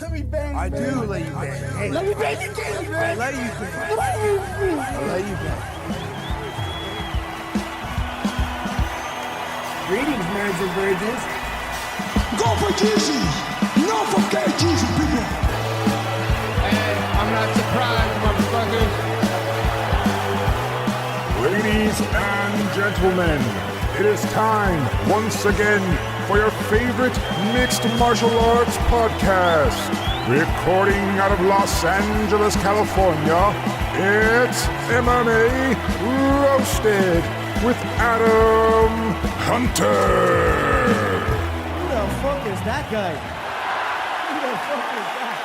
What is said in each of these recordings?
Let me bang. I do let you bang. Hey, let me bang you, man. I let you bang. I let you bang. Greetings, marrieds and virgins. Go for Jesus. No for Jesus, people. Hey, I'm not surprised, motherfuckers. Ladies and gentlemen, it is time once again for your favorite mixed martial arts podcast. Recording out of Los Angeles, California, it's MMA Roasted with Adam Hunter. Who the fuck is that guy? Who the fuck is that?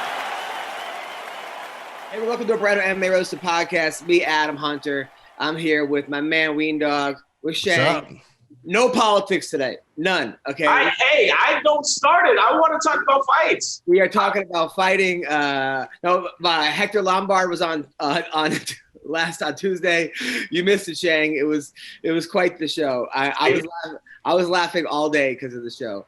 Hey, welcome to a brand new MMA Roasted Podcast. Me, Adam Hunter. I'm here with my man, Ween Dog, with Shane. No politics today. None. Okay. I don't start it. I want to talk about fights. We are talking about fighting. Hector Lombard was on Tuesday. You missed it, Shang. It was quite the show. I was laughing all day because of the show.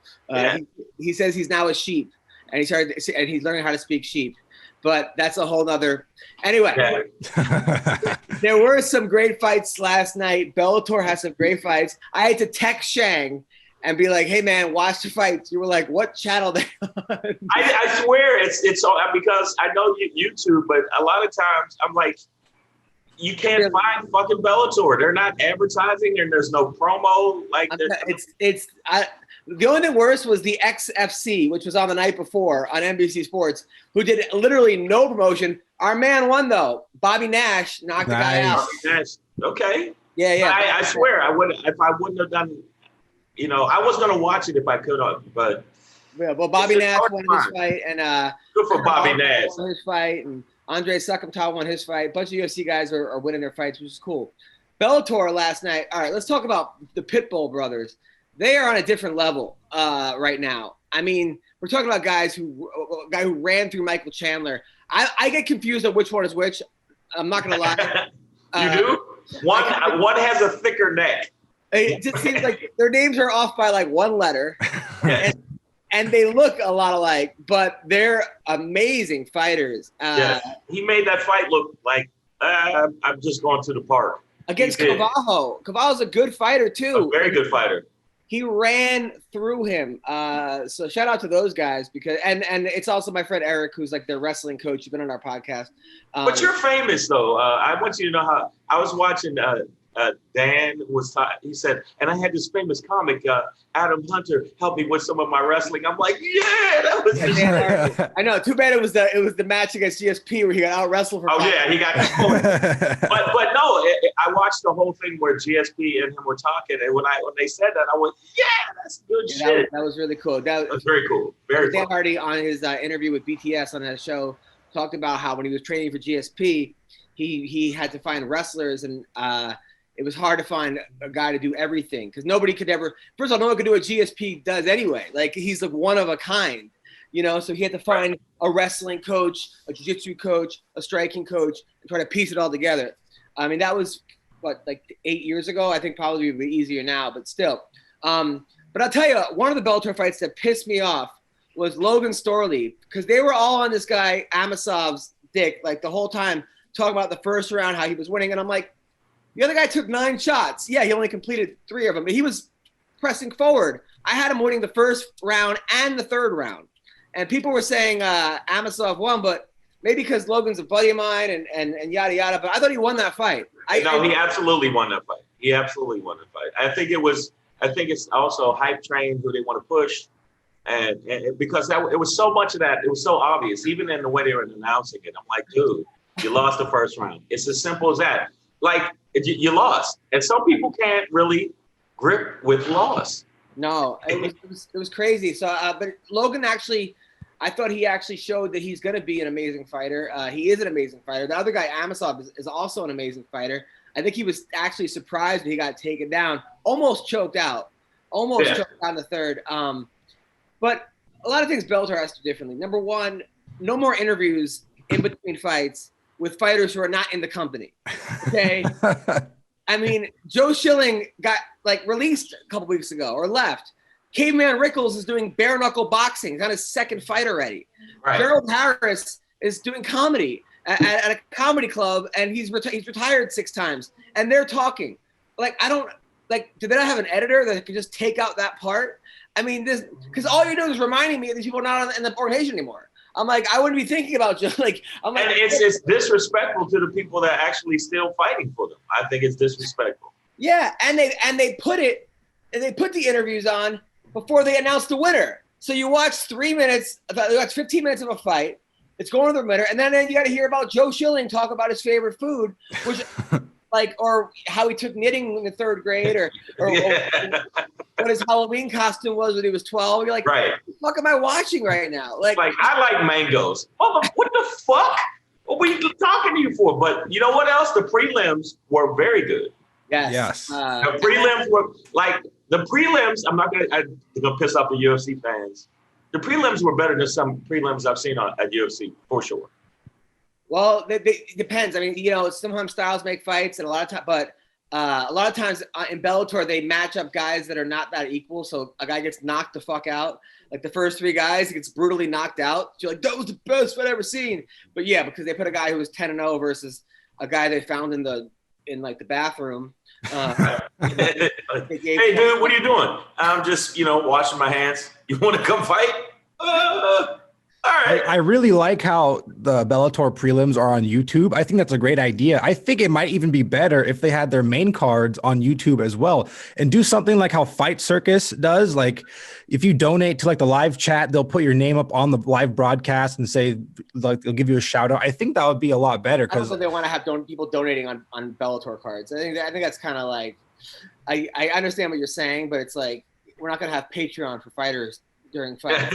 He says he's now a sheep, and he's learning how to speak sheep. But that's a whole nother. Anyway, there were some great fights last night. Bellator has some great fights. I had to text Shang and be like, "Hey man, watch the fights." You were like, "What channel they on?" I swear it's all because I know YouTube, but a lot of times I'm like, you can't find fucking Bellator. They're not advertising, and there's no promo. Like the only thing worse was the XFC, which was on the night before on NBC Sports, who did literally no promotion. Our man won though. Bobby Nash knocked the guy out. Nash. Okay. Yeah. I swear I would if I wouldn't have done. You know, I was gonna watch it if I could have, but yeah. Well, Bobby Nash won his fight, and good for Bobby Nash. Won his fight, and Andre Suckumtal won his fight. A bunch of UFC guys are winning their fights, which is cool. Bellator last night. All right, let's talk about the Pitbull brothers. They are on a different level right now. I mean, we're talking about a guy who ran through Michael Chandler. I get confused on which one is which. I'm not gonna lie. You do? One has a thicker neck. It just seems like their names are off by like one letter, and they look a lot alike. But they're amazing fighters. He made that fight look like I'm just going to the park against Cavallo. Cavallo's a good fighter too. A very good fighter. He ran through him. So shout out to those guys because and it's also my friend Eric, who's like their wrestling coach. You've been on our podcast. But you're famous though. I want you to know how I was watching Dan he said, and I had this famous comic, Adam Hunter, help me with some of my wrestling. I'm like, yeah, that was I know. Too bad it was the match against GSP where he got out wrestled for. Oh yeah, he got. but no, I watched the whole thing where GSP and him were talking, and when they said that, I went, yeah, that's good shit. That was really cool. That was very cool. Very cool. Dan Hardy on his interview with BTS on that show talked about how when he was training for GSP, he had to find wrestlers and. It was hard to find a guy to do everything because nobody could ever. First of all, no one could do what GSP does anyway. Like he's like one of a kind, you know. So he had to find a wrestling coach, a jiu-jitsu coach, a striking coach, and try to piece it all together. I mean, that was like 8 years ago. I think probably would be easier now, but still. But I'll tell you, one of the Bellator fights that pissed me off was Logan Storley because they were all on this guy Amasov's dick like the whole time, talking about the first round, how he was winning, and I'm like. The other guy took 9 shots. Yeah, he only completed 3 of them, but he was pressing forward. I had him winning the first round and the third round. And people were saying Amasov won, but maybe because Logan's a buddy of mine and yada, yada. But I thought he won that fight. He absolutely won that fight. He absolutely won that fight. I think it's also hype train who they want to push. And because it was so much of that, it was so obvious, even in the way they were announcing it. I'm like, dude, you lost the first round. It's as simple as that. Like, you lost. And some people can't really grip with loss. No, it was crazy. So, but Logan actually, I thought he actually showed that he's going to be an amazing fighter. He is an amazing fighter. The other guy, Amasov, is also an amazing fighter. I think he was actually surprised when he got taken down. Almost choked out. Choked out in the third. But a lot of things Bellator has to do differently. Number one, no more interviews in between fights with fighters who are not in the company. Okay? I mean, Joe Schilling got released a couple weeks ago or left. Caveman Rickles is doing bare knuckle boxing. He's on his second fight already. Right. Gerald Harris is doing comedy at a comedy club, and he's retired 6 times. And they're talking. Like, I don't like. Do they not have an editor that can just take out that part? I mean, this because all you're doing is reminding me of these people not in the organization anymore. I'm like, I wouldn't be thinking about just like. I'm like, and it's disrespectful to the people that are actually still fighting for them. I think it's disrespectful. Yeah, and they put the interviews on before they announced the winner. So you watch 3 minutes, you watch 15 minutes of a fight. It's going to the winner, and then you got to hear about Joe Schilling talk about his favorite food, which. Or how he took knitting in the 3rd grade, or what his Halloween costume was when he was 12. You're like, right. What the fuck am I watching right now? Like I like mangoes. What the fuck? What were you talking to you for? But you know what else? The prelims were very good. Yes. The prelims were like the prelims. I'm gonna piss off the UFC fans. The prelims were better than some prelims I've seen at UFC for sure. Well, it depends. I mean, sometimes styles make fights, and a lot of times in Bellator they match up guys that are not that equal. So a guy gets knocked the fuck out. Like the first 3 guys, he gets brutally knocked out. So you're like, that was the best fight I've ever seen. But yeah, because they put a guy who was 10-0 versus a guy they found in the bathroom. Hey, dude, what are you doing? I'm just, washing my hands. You want to come fight? All right. I really like how the Bellator prelims are on YouTube. I think that's a great idea. I think it might even be better if they had their main cards on YouTube as well and do something like how Fight Circus does. Like if you donate to like the live chat, they'll put your name up on the live broadcast and say, like, they'll give you a shout out. I think that would be a lot better because they want to have people donating on Bellator cards. I think that's kind of like, I understand what you're saying, but it's like, we're not going to have Patreon for fighters during fights.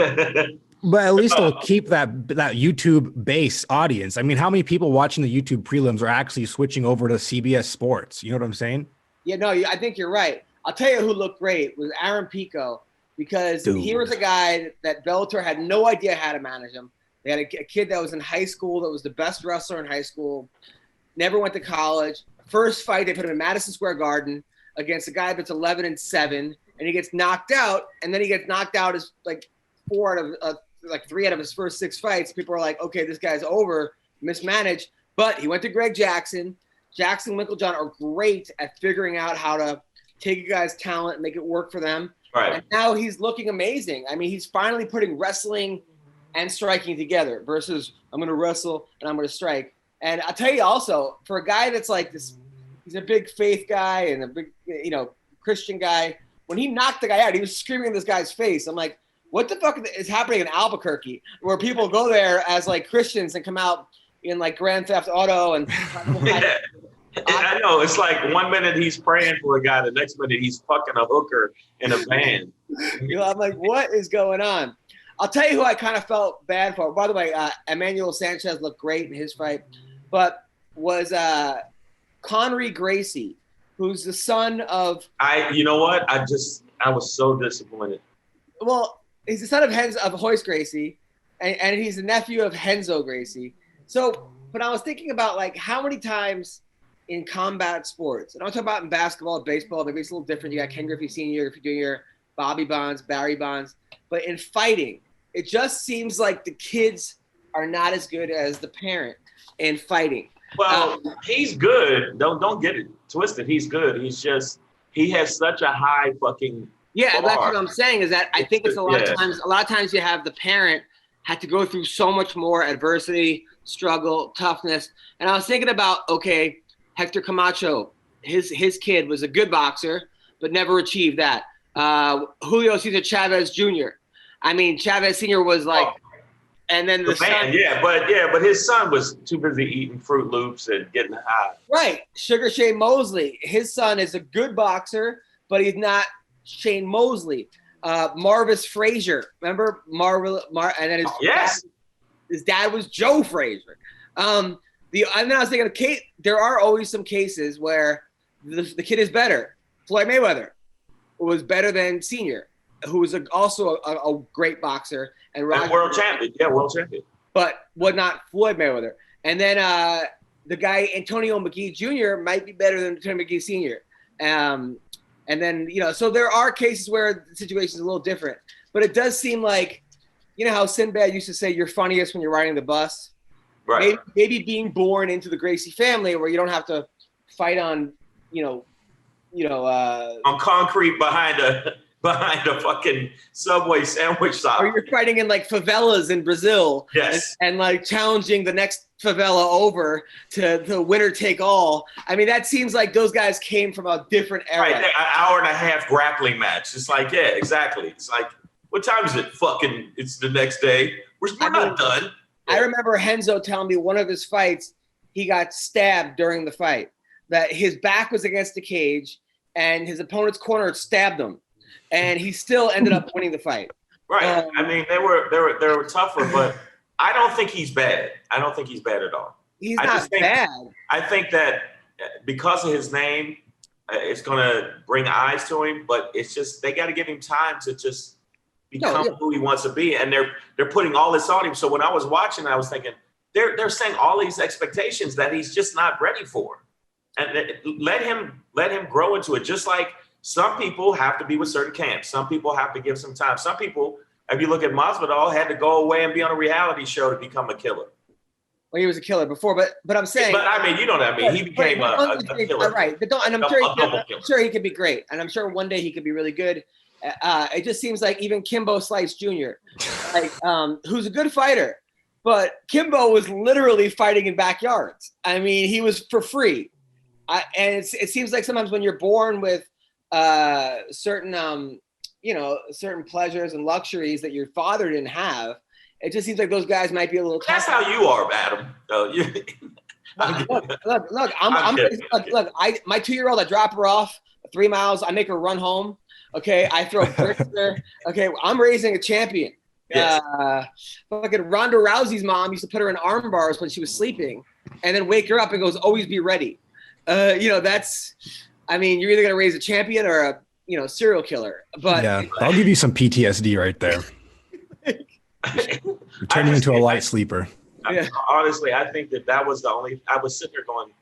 But at least they'll keep that YouTube base audience. I mean, how many people watching the YouTube prelims are actually switching over to CBS Sports? You know what I'm saying? Yeah, no, I think you're right. I'll tell you who looked great was Aaron Pico because he was a guy that Bellator had no idea how to manage him. They had a kid that was in high school that was the best wrestler in high school, never went to college. First fight, they put him in Madison Square Garden against a guy that's 11-7, and he gets knocked out, and then he gets knocked out as like 3 out of his first 6 fights. People are like, okay, this guy's over, mismanaged. But he went to Greg Jackson. Jackson, Winklejohn are great at figuring out how to take a guy's talent and make it work for them. Right. And now he's looking amazing. I mean, he's finally putting wrestling and striking together versus I'm going to wrestle and I'm going to strike. And I'll tell you also, for a guy that's like this, he's a big faith guy and a big, Christian guy. When he knocked the guy out, he was screaming in this guy's face. I'm like, what the fuck is happening in Albuquerque where people go there as like Christians and come out in like Grand Theft Auto and yeah. I know. It's like 1 minute he's praying for a guy, the next minute he's fucking a hooker in a van. I'm like, what is going on? I'll tell you who I kind of felt bad for. By the way, Emmanuel Sanchez looked great in his fight, but was Conry Gracie, who's the son of. You know what? I was so disappointed. Well, he's the son of Hoist Gracie, and he's the nephew of Renzo Gracie. So, but I was thinking about like how many times in combat sports, and I'm talking about in basketball, baseball, maybe it's a little different. You got Ken Griffey Sr., Griffey Jr., Bobby Bonds, Barry Bonds. But in fighting, it just seems like the kids are not as good as the parent in fighting. Well, he's good. Don't get it twisted. He's good. He's just he has such a high fucking bar. That's what I'm saying is that I think it's a lot of times you have the parent had to go through so much more adversity, struggle, toughness. And I was thinking about, okay, Hector Camacho, his kid was a good boxer, but never achieved that. Julio Cesar Chavez Jr. I mean, Chavez Sr. was like, and then the son. But his son was too busy eating Fruit Loops and getting high. Right. Sugar Shane Mosley. His son is a good boxer, but he's not Shane Mosley. Marvis Frazier. Remember and then his dad was Joe Frazier. And then I was thinking, Kate, there are always some cases where the kid is better. Floyd Mayweather was better than Senior, who was also a great boxer and world champion. Yeah, world champion. But was not Floyd Mayweather. And then the guy Antonio McGee Jr. might be better than Antonio McGee Sr. And And then, so there are cases where the situation is a little different. But it does seem like, you know how Sinbad used to say you're funniest when you're riding the bus? Right. Maybe being born into the Gracie family where you don't have to fight on, on concrete behind a fucking Subway sandwich shop. Or you're fighting in like favelas in Brazil. Yes. And like challenging the next favela over to the winner take all. I mean, that seems like those guys came from a different era. Right, an hour and a half grappling match. It's like, yeah, exactly. It's like, what time is it? Fucking, it's the next day. We're not done. I remember Henzo telling me one of his fights, he got stabbed during the fight. That his back was against the cage and his opponent's corner stabbed him. And he still ended up winning the fight. Right. I mean, they were tougher, but I don't think he's bad. I don't think he's bad at all. He's not bad. I think that because of his name, it's going to bring eyes to him, but it's just, they got to give him time to just become who he wants to be. And they're putting all this on him. So when I was watching, I was thinking, they're saying all these expectations that he's just not ready for. And let him grow into it. Just like some people have to be with certain camps. Some people have to give some time. Some people, if you look at Masvidal, had to go away and be on a reality show to become a killer. Well, he was a killer before, but I'm saying. But I mean, you know what I mean. He became a killer. Right, and I'm sure he could be great, and I'm sure one day he could be really good. It just seems like even Kimbo Slice Jr., who's a good fighter, but Kimbo was literally fighting in backyards. I mean, he was for free, and it seems like sometimes when you're born with certain certain pleasures and luxuries that your father didn't have, it just seems like those guys might be a little. That's how you are, Adam. Look, my 2-year-old, I drop her off 3 miles. I make her run home. Okay, I throw bricks there. Okay, I'm raising a champion. Yes. Fucking Ronda Rousey's mom used to put her in arm bars when she was sleeping, and then wake her up and goes, "Always be ready." That's. I mean, you're either gonna raise a champion or a serial killer. But yeah, I'll give you some PTSD right there. You're turning into a light sleeper. Honestly, I think that was the only. I was sitting there going,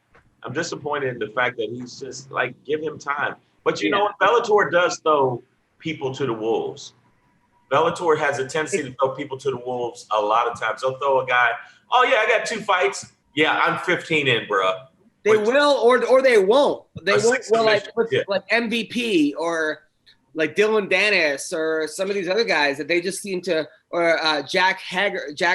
I'm disappointed in the fact that he's just like, give him time. But you know what? Bellator does throw people to the wolves. Bellator has a tendency to throw people to the wolves a lot of times. They'll throw a guy, oh yeah, I got 2 fights. Yeah, I'm 15 in, bro. They will or they won't. They won't. Well, like MVP or like Dylan Dennis or some of these other guys that they just seem to, or Jack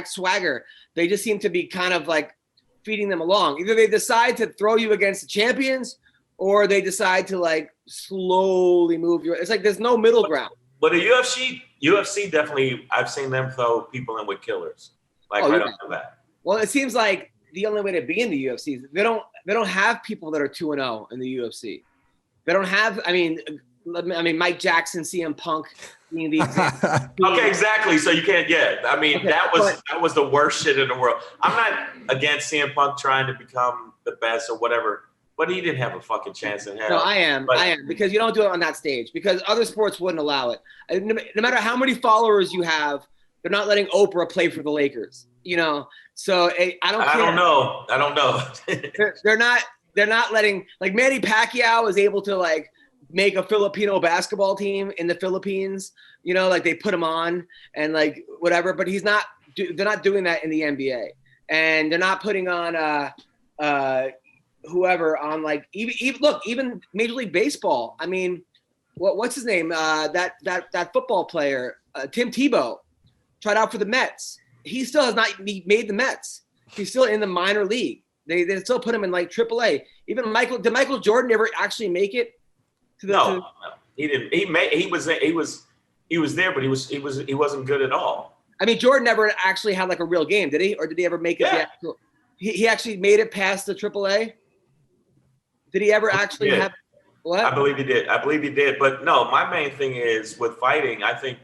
Swagger, they just seem to be kind of like feeding them along. Either they decide to throw you against the champions or they decide to like slowly move you. It's like there's no middle ground. But the UFC definitely, I've seen them throw people in with killers. Off the bat. Well, it seems like the only way to be in the UFC is they don't have people that are 2-0 in the UFC. They don't have, I mean, Mike Jackson, CM Punk being the example. Okay, exactly. So you can't get. I mean, that was the worst shit in the world. I'm not against CM Punk trying to become the best or whatever, but he didn't have a fucking chance in hell. No, I am because you don't do it on that stage because other sports wouldn't allow it. No matter how many followers you have, they're not letting Oprah play for the Lakers. So I don't know. They're not letting, like, Manny Pacquiao is able to like make a Filipino basketball team in the Philippines, like they put him on and like whatever, but they're not doing that in the NBA, and they're not putting on whoever on, like, even Major League Baseball. I mean, what's his name? That football player, Tim Tebow, tried out for the Mets. He still has not made the Mets. He's still in the minor league. They still put him in like AAA. Even did Michael Jordan ever actually make it? No, he didn't. He was there, but he wasn't good at all. I mean, Jordan never actually had like a real game, did he? Or did he ever make it? Yeah. He actually made it past the AAA. Did he ever actually have? What? I believe he did. But no, my main thing is with fighting, I think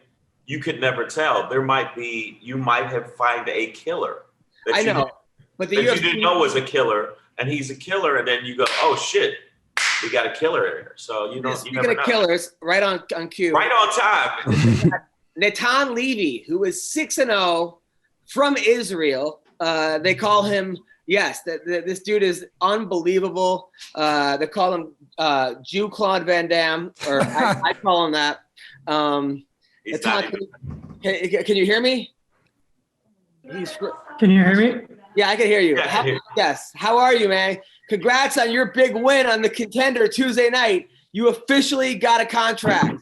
you could never tell. You might have found a killer. I know. But the UFC, you didn't know was a killer, and he's a killer, and then you go, oh shit, we got a killer here. So you never know. Killers, right on cue. Right on time. Natan Levy, who is 6-0 from Israel, They call him, yes, this dude is unbelievable. They call him Jew-Claude Van Damme, or I call him that. Can you hear me? Can you hear me? Yeah, I can hear you. Yeah, Yes. How are you, man? Congrats on your big win on the Contender Tuesday night. You officially got a contract.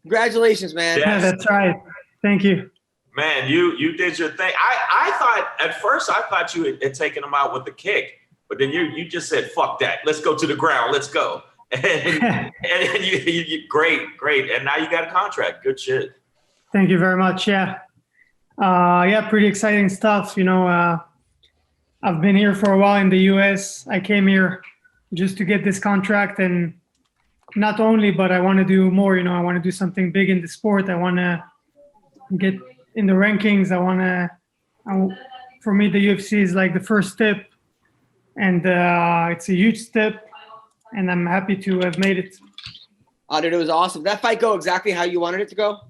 Congratulations, man. Yes. Yeah, that's right. Thank you. Man, you did your thing. I thought at first you had taken him out with the kick, but then you just said, "Fuck that. Let's go to the ground. Let's go." And you great. And now you got a contract. Good shit. Thank you very much. Yeah. Pretty exciting stuff. I've been here for a while in the US. I came here just to get this contract, and not only, but I want to do more. I want to do something big in the sport. I want to get in the rankings. For me, the UFC is like the first step, and it's a huge step, and I'm happy to have made it. Oh, dude, it was awesome. Did that fight go exactly how you wanted it to go?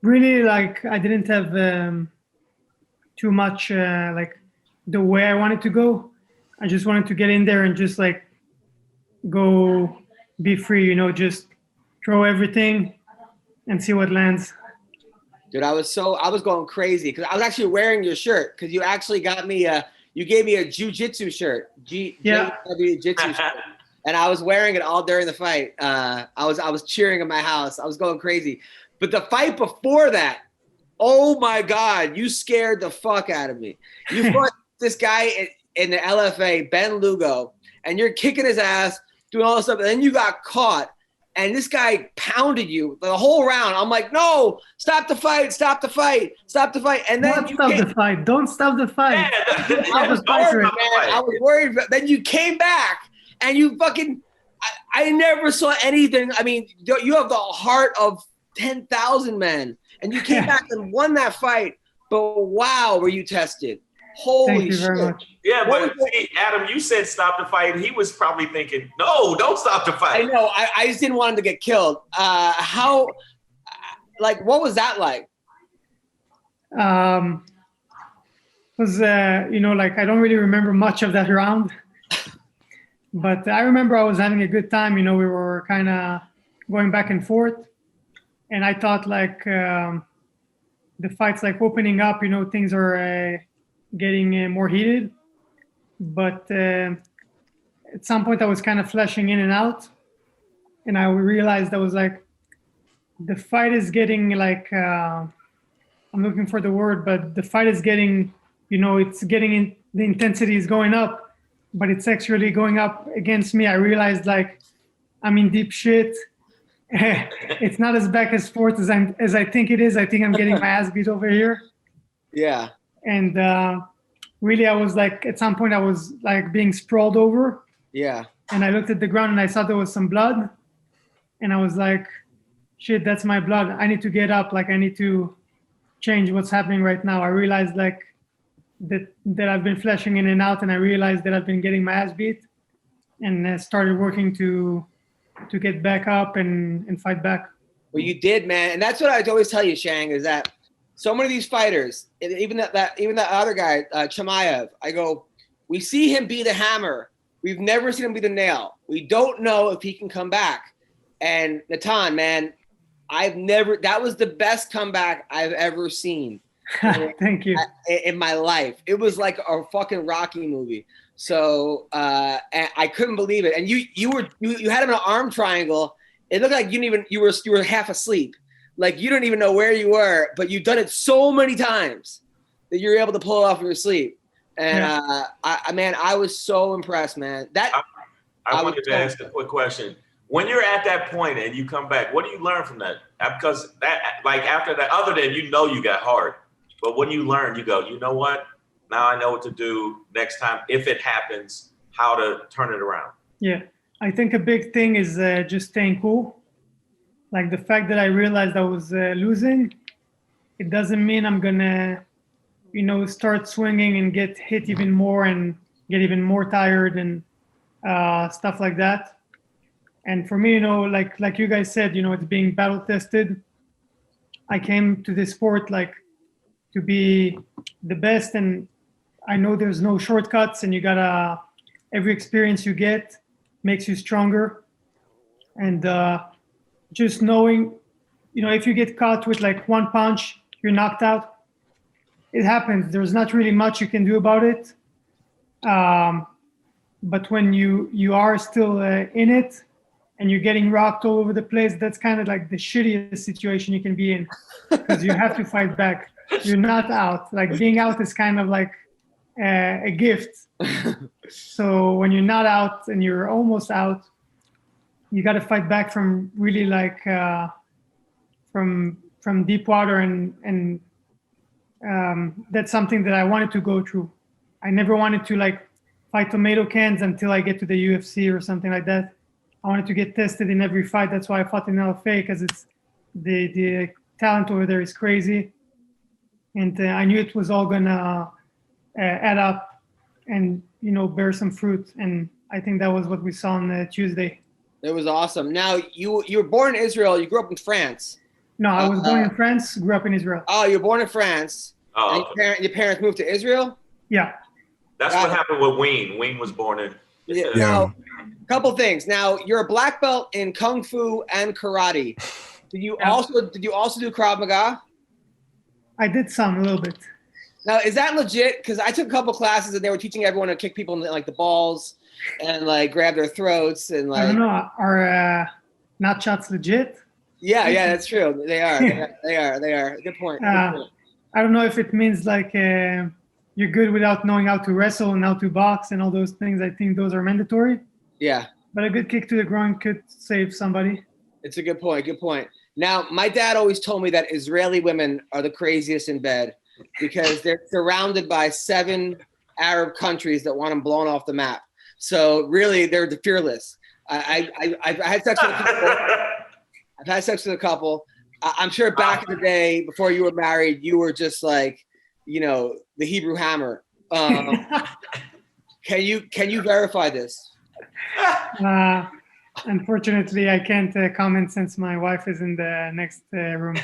Really, like, I didn't have too much like the way I wanted to go. I just wanted to get in there and just like go be free, just throw everything and see what lands. Dude, I was going crazy because I was actually wearing your shirt because you actually got me you gave me a jiu-jitsu shirt. Jiu-jitsu shirt. And I was wearing it all during the fight. I was cheering in my house. I was going crazy. But the fight before that, oh my God, you scared the fuck out of me. You fought this guy in the LFA, Ben Lugo, and you're kicking his ass, doing all this stuff, and then you got caught, and this guy pounded you the whole round. I'm like, no, stop the fight. And then Don't stop the fight. I was worried, man. I was worried. Then you came back, and you fucking, I never saw anything. I mean, you have the heart of 10,000 men, and you came back and won that fight. But wow, were you tested? Holy Thank you shit. very much. Yeah, but see, Adam, you said stop the fight. He was probably thinking, no, don't stop the fight. I know. I just didn't want him to get killed. What was that like? Was I don't really remember much of that round, but I remember I was having a good time. We were kind of going back and forth, and I thought the fight's like opening up. Things are getting more heated, but at some point I was kind of flashing in and out, and I realized I was like, the fight is getting like, I'm looking for the word, but the fight is getting, it's getting in, the intensity is going up, but it's actually going up against me. I realized like I'm in deep shit. It's not as back as forth as I think it is. I think I'm getting my ass beat over here. Yeah. And really, I was like, at some point I was like being sprawled over. Yeah. And I looked at the ground and I saw there was some blood. And I was like, shit, that's my blood. I need to get up. Like, I need to change what's happening right now. I realized like that I've been flashing in and out, and I realized that I've been getting my ass beat, and started working to get back up and fight back. Well, you did, man. And that's what I always tell you, Shang, is that so many of these fighters, even that other guy, Chimaev, I go, we see him be the hammer. We've never seen him be the nail. We don't know if he can come back. And Natan, man, that was the best comeback I've ever seen. Thank you. In my life. It was like a fucking Rocky movie. So and I couldn't believe it. And you had him in an arm triangle. It looked like you were half asleep. Like you didn't even know where you were, but you've done it so many times that you're able to pull it off in your sleep. And I was so impressed, man. I wanted to ask a quick question. When you're at that point and you come back, what do you learn from that? Because after that, other than you got hard, but when you learn, you go, you know what? Now I know what to do next time if it happens, how to turn it around. Yeah, I think a big thing is just staying cool. Like the fact that I realized I was losing, it doesn't mean I'm gonna, start swinging and get hit even more and get even more tired and stuff like that. And for me, like you guys said, it's being battle tested. I came to this sport like to be the best. And I know there's no shortcuts, and you gotta, every experience you get makes you stronger. And just knowing, if you get caught with like one punch, you're knocked out. It happens. There's not really much you can do about it. But when you are still in it and you're getting rocked all over the place, that's kind of like the shittiest situation you can be in, because you have to fight back. You're not out. Like being out is kind of like a gift. So when you're not out and you're almost out, you got to fight back from really like from deep water, and that's something that I wanted to go through. I never wanted to like fight tomato cans until I get to the UFC or something like that. I wanted to get tested in every fight. That's why I fought in LFA, because it's the talent over there is crazy, and I knew it was all gonna add up and bear some fruit. And I think that was what we saw on Tuesday. It was awesome. Now you were born in Israel. You grew up in France. No, I was born in France, grew up in Israel. Oh, you were born in France. Oh, and your parents moved to Israel? Yeah. That's what happened with Wayne. Wayne was born in. Yeah. Now, couple things. Now, you're a black belt in Kung Fu and Karate. Did you also do Krav Maga? I did a little bit. Now, is that legit? Because I took a couple classes and they were teaching everyone to kick people in like the balls and like grab their throats and like. I don't know. Are not shots legit? Yeah, that's true. They are. They are. Good point. I don't know if it means like you're good without knowing how to wrestle and how to box and all those things. I think those are mandatory. Yeah. But a good kick to the groin could save somebody. It's a good point. Good point. Now, my dad always told me that Israeli women are the craziest in bed because they're surrounded by 7 Arab countries that want them blown off the map. So really, they're fearless. I've had sex with a couple. I've had sex with a couple. I'm sure back in the day, before you were married, you were just like, the Hebrew Hammer. Can you verify this? Unfortunately, I can't comment since my wife is in the next room.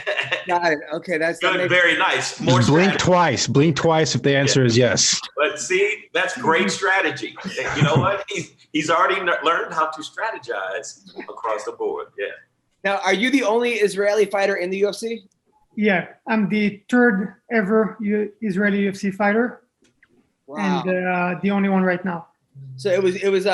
Got it. Okay, that's good. Very nice. More blink twice. Blink twice if the answer is yes. But see, that's great strategy. You know what? He's already learned how to strategize across the board. Yeah. Now, are you the only Israeli fighter in the UFC? Yeah, I'm the 3rd ever Israeli UFC fighter. Wow. And the only one right now. So it was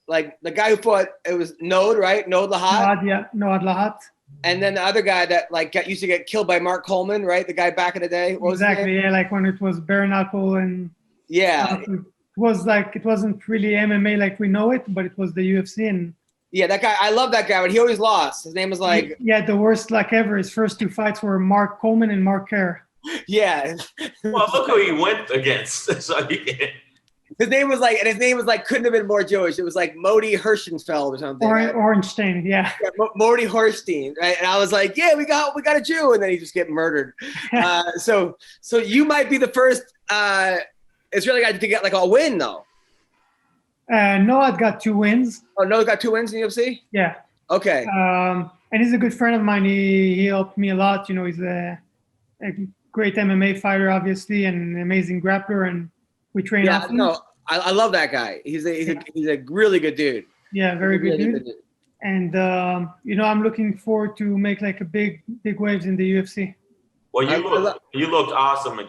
like the guy who fought, it was Nod, right? Nod Lahat? Noad Lahat. And then the other guy that used to get killed by Mark Coleman, right? The guy back in the day. What exactly, yeah, like when it was bare knuckle and it wasn't really MMA like we know it, but it was the UFC. And yeah, that guy, I love that guy, but he always lost. His name was like the worst luck ever. His first 2 fights were Mark Coleman and Mark Kerr. Yeah. Well, look who he went against. So his name was like couldn't have been more Jewish. It was like Modi Hirschenfeld or something. Ornstein, yeah. Modi Hirschstein, right? And I was like, yeah, we got a Jew, and then he just get murdered. So you might be the first Israeli guy to get like a win though. Noah got 2 wins. Oh, Noah got 2 wins in the UFC? Yeah. Okay. And he's a good friend of mine. He helped me a lot. He's a great MMA fighter, obviously, and an amazing grappler, and we train often. No, I love that guy. He's a really good dude. Yeah, very good dude. And I'm looking forward to make like a big waves in the UFC. Well, you looked awesome in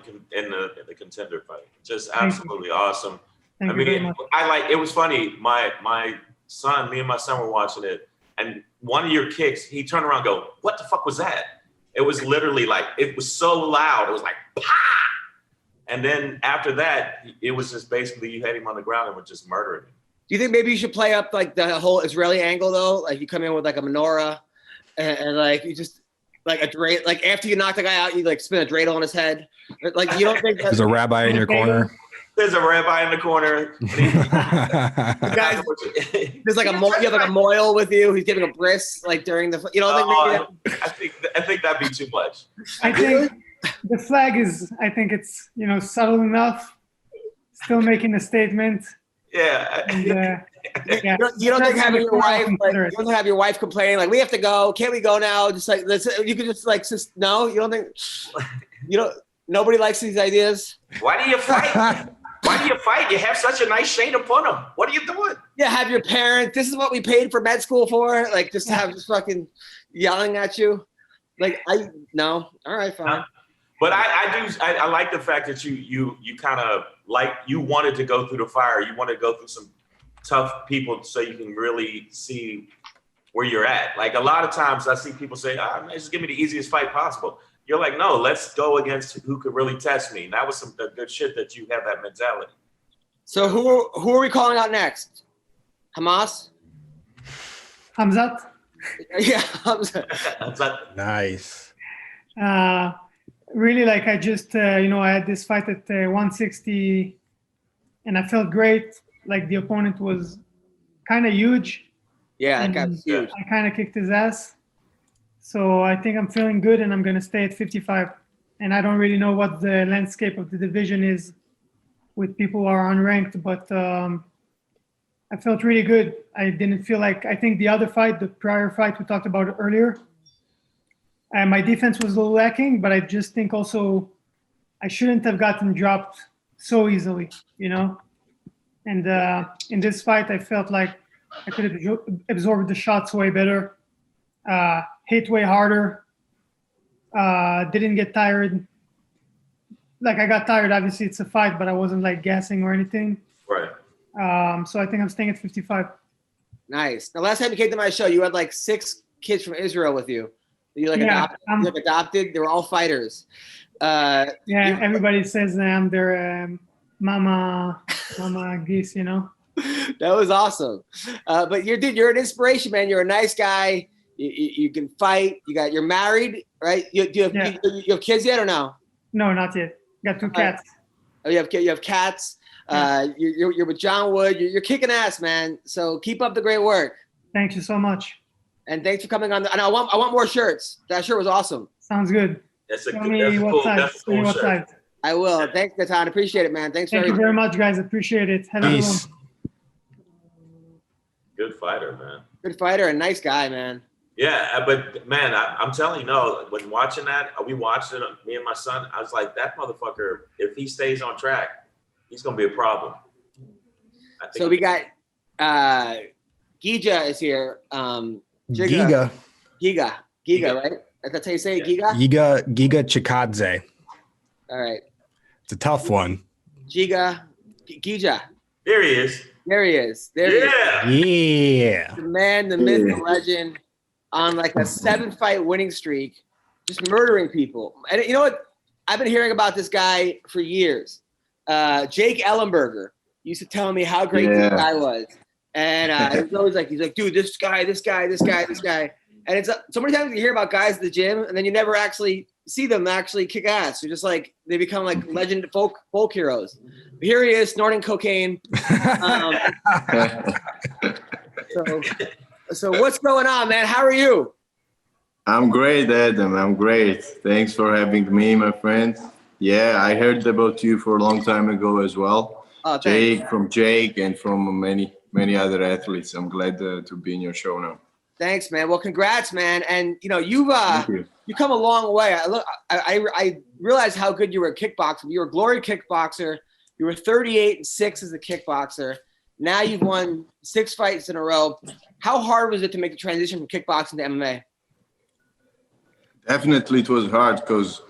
the contender fight. Just absolutely awesome. Thank you very much. It was funny. Me and my son were watching it, and one of your kicks, he turned around and go, "What the fuck was that?" It was literally like, it was so loud. It was like, "Pah!" And then after that, it was just basically you had him on the ground and were just murdering him. Do you think maybe you should play up like the whole Israeli angle though? Like you come in with like a menorah and like you just like a dreidel, like after you knock the guy out, you like spin a dreidel on his head. Like you don't think there's a rabbi in your corner? There's a rabbi in the corner. Guys, there's like you have like a moil with you. He's giving a bris like during the. You don't think? I think that'd be too much. I think the flag is. I think it's subtle enough. Still making a statement. Yeah. And, you don't think having your wife you don't have your wife complaining like we have to go? Can't we go now? Just like you could just no. You don't think? Nobody likes these ideas. Why do you fight? Why do you fight? You have such a nice shane to put them. What are you doing? Yeah, have your parents. This is what we paid for med school for. Like, just to have just fucking yelling at you. Like, no. All right, fine. But I like the fact that you kind of like, you wanted to go through the fire. You want to go through some tough people so you can really see where you're at. Like, a lot of times I see people say, man, just give me the easiest fight possible. You're like, no, let's go against who could really test me. And that was some good shit that you have that mentality. So who are we calling out next? Hamas? Hamzat? Yeah, Hamzat. Nice. Really, like I just, I had this fight at 160 and I felt great. Like the opponent was kind of huge. Yeah, that guy was huge. I kind of kicked his ass. So I think I'm feeling good and I'm going to stay at 55. And I don't really know what the landscape of the division is with people who are unranked, but I felt really good. I didn't feel like, I think the other fight, the prior fight we talked about earlier, my defense was a little lacking, but I just think also I shouldn't have gotten dropped so easily, And in this fight, I felt like I could have absorbed the shots way better. Hit way harder, didn't get tired. Like I got tired, obviously it's a fight, but I wasn't like gassing or anything. Right. So I think I'm staying at 55. Nice. The last time you came to my show, you had like 6 kids from Israel with you. You're like adopted. They were all fighters. Everybody says I'm their mama geese, That was awesome. But you're an inspiration, man. You're a nice guy. You can fight. You're married, right? You have kids yet or no? No, not yet. Got 2 cats. Oh, you have cats. You're with John Wood. You're kicking ass, man. So keep up the great work. Thank you so much. And thanks for coming on. And I want more shirts. That shirt was awesome. Sounds good. That's a Tell cool what shirt. size. I will. Thanks, Natan. Appreciate it, man. Thank you very much, guys. Appreciate it. Have a good one. Good fighter, man. Good fighter and nice guy, man. Yeah, but man, I'm telling you, when watching that, we watched it, me and my son, I was like, that motherfucker, if he stays on track, he's going to be a problem. So we got Giga is here. Giga, right? That's how you say it, Giga? Giga Chikadze. All right. It's a tough one. Giga. There he is. There he is. Yeah. The man, the myth, the legend, on like a 7-fight winning streak, just murdering people. And you know what? I've been hearing about this guy for years. Jake Ellenberger used to tell me how great this guy was. And it was always like, he's like, dude, this guy. And it's so many times you hear about guys at the gym and then you never actually see them actually kick ass. You're just like, they become like legend folk heroes. But here he is snorting cocaine. So what's going on, man? How are you? I'm great, Adam. I'm great. Thanks for having me, my friend. Yeah, I heard about you for a long time ago as well. Oh, Jake and from many other athletes. I'm glad to be in your show now. Thanks, man. Well, congrats, man. And you come a long way. I realized how good you were at kickboxing. You were a glory kickboxer. You were 38-6 as a kickboxer. Now you've won 6 fights in a row. How hard was it to make the transition from kickboxing to MMA? Definitely, it was hard because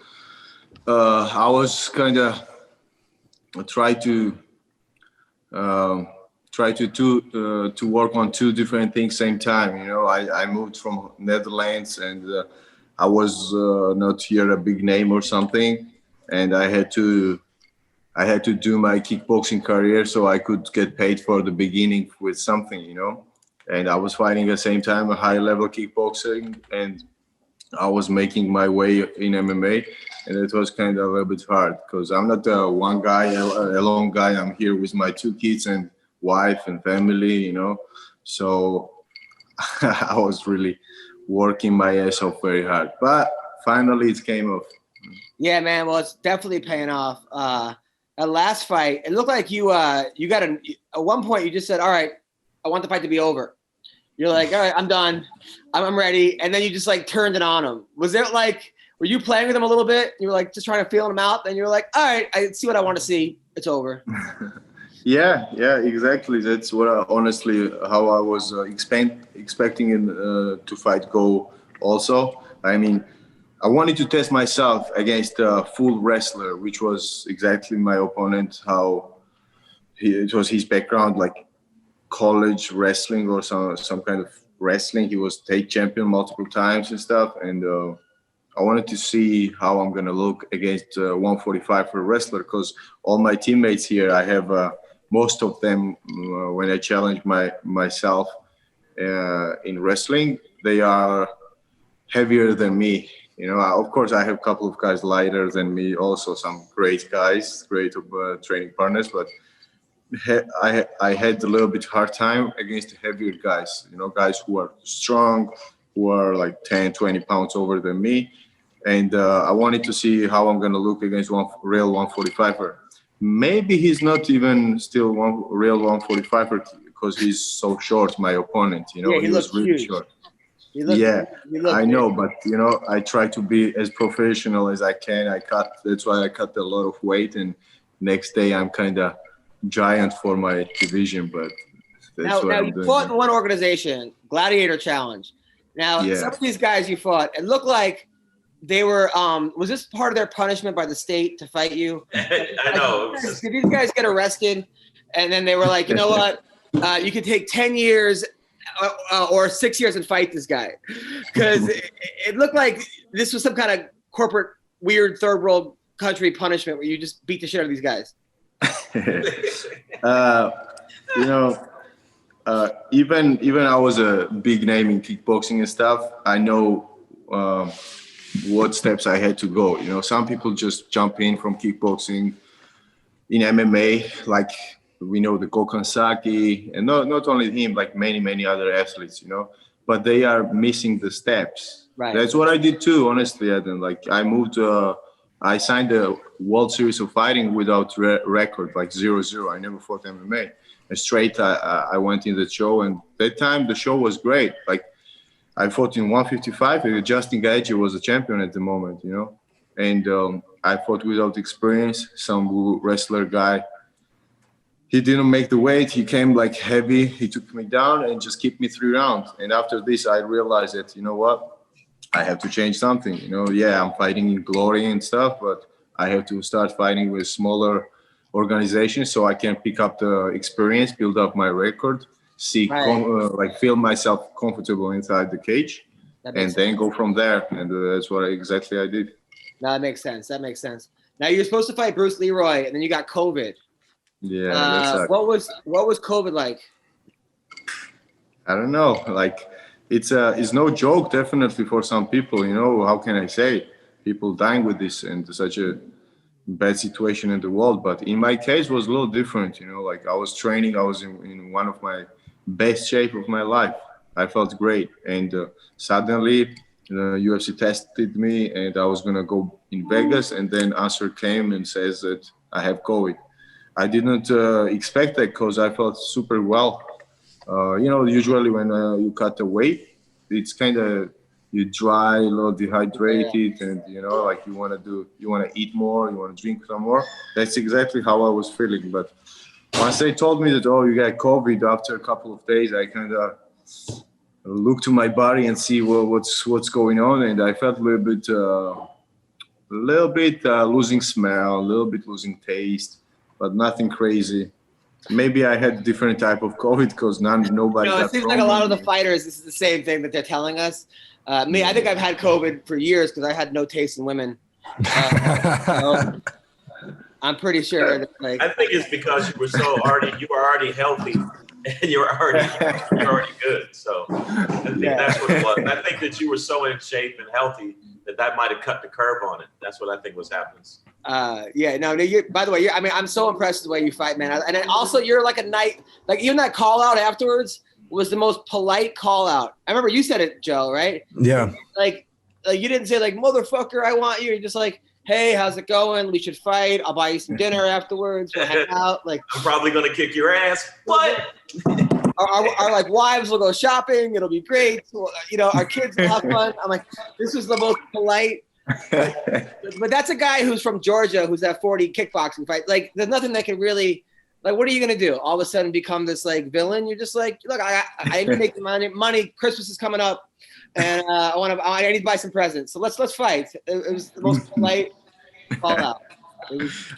I was kind of try to work on 2 different things same time. I moved from Netherlands and I was not here a big name or something, and I had to do my kickboxing career so I could get paid for the beginning with something, And I was fighting at the same time a high-level kickboxing, and I was making my way in MMA, and it was kind of a little bit hard because I'm not one guy, a lone guy. I'm here with my 2 kids and wife and family, So I was really working my ass off very hard, but finally it came off. Yeah, man. Well, it's definitely paying off. That last fight, it looked like you got at one point you just said, all right, I want the fight to be over. You're like, all right, I'm done. I'm ready. And then you just like turned it on him. Was were you playing with him a little bit? You were like just trying to feel him out. Then you were like, all right, I see what I want to see. It's over. Yeah, exactly. That's what how I was expecting him to fight go also. I mean, I wanted to test myself against a full wrestler, which was exactly my opponent, it was his background, like college wrestling or some kind of wrestling. He was state champion multiple times and stuff. And I wanted to see how I'm going to look against 145 for a wrestler, because all my teammates here, I have most of them, when I challenge myself in wrestling, they are heavier than me. You know, of course, I have a couple of guys lighter than me, also some great guys, great training partners, but I had a little bit hard time against heavier guys, you know, guys who are strong, who are like 10, 20 pounds over than me. And I wanted to see how I'm going to look against real 145er. Maybe he's not even still real 145er because he's so short, my opponent, you know, he was really huge. short. I know, but you know, I try to be as professional as I can. That's why I cut a lot of weight, and next day I'm kind of giant for my division. But that's what I'm doing. Now you fought in one organization, Gladiator Challenge. Now some of these guys you fought, it looked like they were. Was this part of their punishment by the state to fight you? I know. Did these guys get arrested, and then they were like, you know what, you could take 10 years. Or 6 years and fight this guy, because it looked like this was some kind of corporate weird third world country punishment where you just beat the shit out of these guys. You know, even I was a big name in kickboxing and stuff. I know what steps I had to go. You know, some people just jump in from kickboxing in MMA, like. We know the Kokansaki, and not only him, like many other athletes, you know, but they are missing the steps. Right. That's what I did too, honestly, Eden. Like I moved, I signed the World Series of Fighting without record, like 0-0. I never fought MMA. And straight, I went in the show, and that time the show was great. Like I fought in 155. Justin Gaethje was a champion at the moment, you know, and I fought without experience. Some wrestler guy. He didn't make the weight. He came like heavy. He took me down and just kept me 3 rounds. And after this, I realized that, you know what, I have to change something. You know, I'm fighting in Glory and stuff, but I have to start fighting with smaller organizations so I can pick up the experience, build up my record, feel myself comfortable inside the cage, and then go from there. And that's what exactly I did. No, that makes sense. Now you're supposed to fight Bruce Leroy, and then you got COVID. Yeah. What was COVID like? I don't know. Like it's no joke, definitely for some people. You know, how can I say? People dying with this and such a bad situation in the world. But in my case, it was a little different. You know, like I was training. I was in one of my best shape of my life. I felt great, and suddenly the UFC tested me, and I was gonna go in Vegas, and then answer came and says that I have COVID. I didn't expect that because I felt super well. You know, usually when you cut the weight, it's kind of you dry, a little dehydrated, and you know, like you want to eat more, you want to drink some more. That's exactly how I was feeling. But once they told me that, oh, you got COVID, after a couple of days, I kind of looked to my body and see what's going on, and I felt a little bit losing smell, a little bit losing taste. But nothing crazy. Maybe I had a different type of COVID because nobody. No, it seems like a lot of the fighters. This is the same thing that they're telling us. Me, I think I've had COVID for years because I had no taste in women. So I'm pretty sure. That, like, I think it's because you were already healthy, and you're already good. So I think that's what it was. I think that you were so in shape and healthy that might have cut the curve on it. That's what I think was happening. By the way, I'm so impressed with the way you fight, man. And then also you're like even that call out afterwards was the most polite call out. I remember you said it, Joe, right? Yeah. Like you didn't say like, motherfucker, I want you. You're just like, hey, how's it going? We should fight. I'll buy you some dinner afterwards. We'll hang out. Like I'm probably going to kick your ass. What? Our like wives will go shopping. It'll be great. So, you know, our kids will have fun. I'm like, this was the most polite But that's a guy who's from Georgia who's at 40 kickboxing fight. Like, there's nothing that can really, like, what are you gonna do? All of a sudden become this like villain? You're just like, look, I need to make money. Christmas is coming up, and I need to buy some presents. So let's fight. It was the most polite fallout.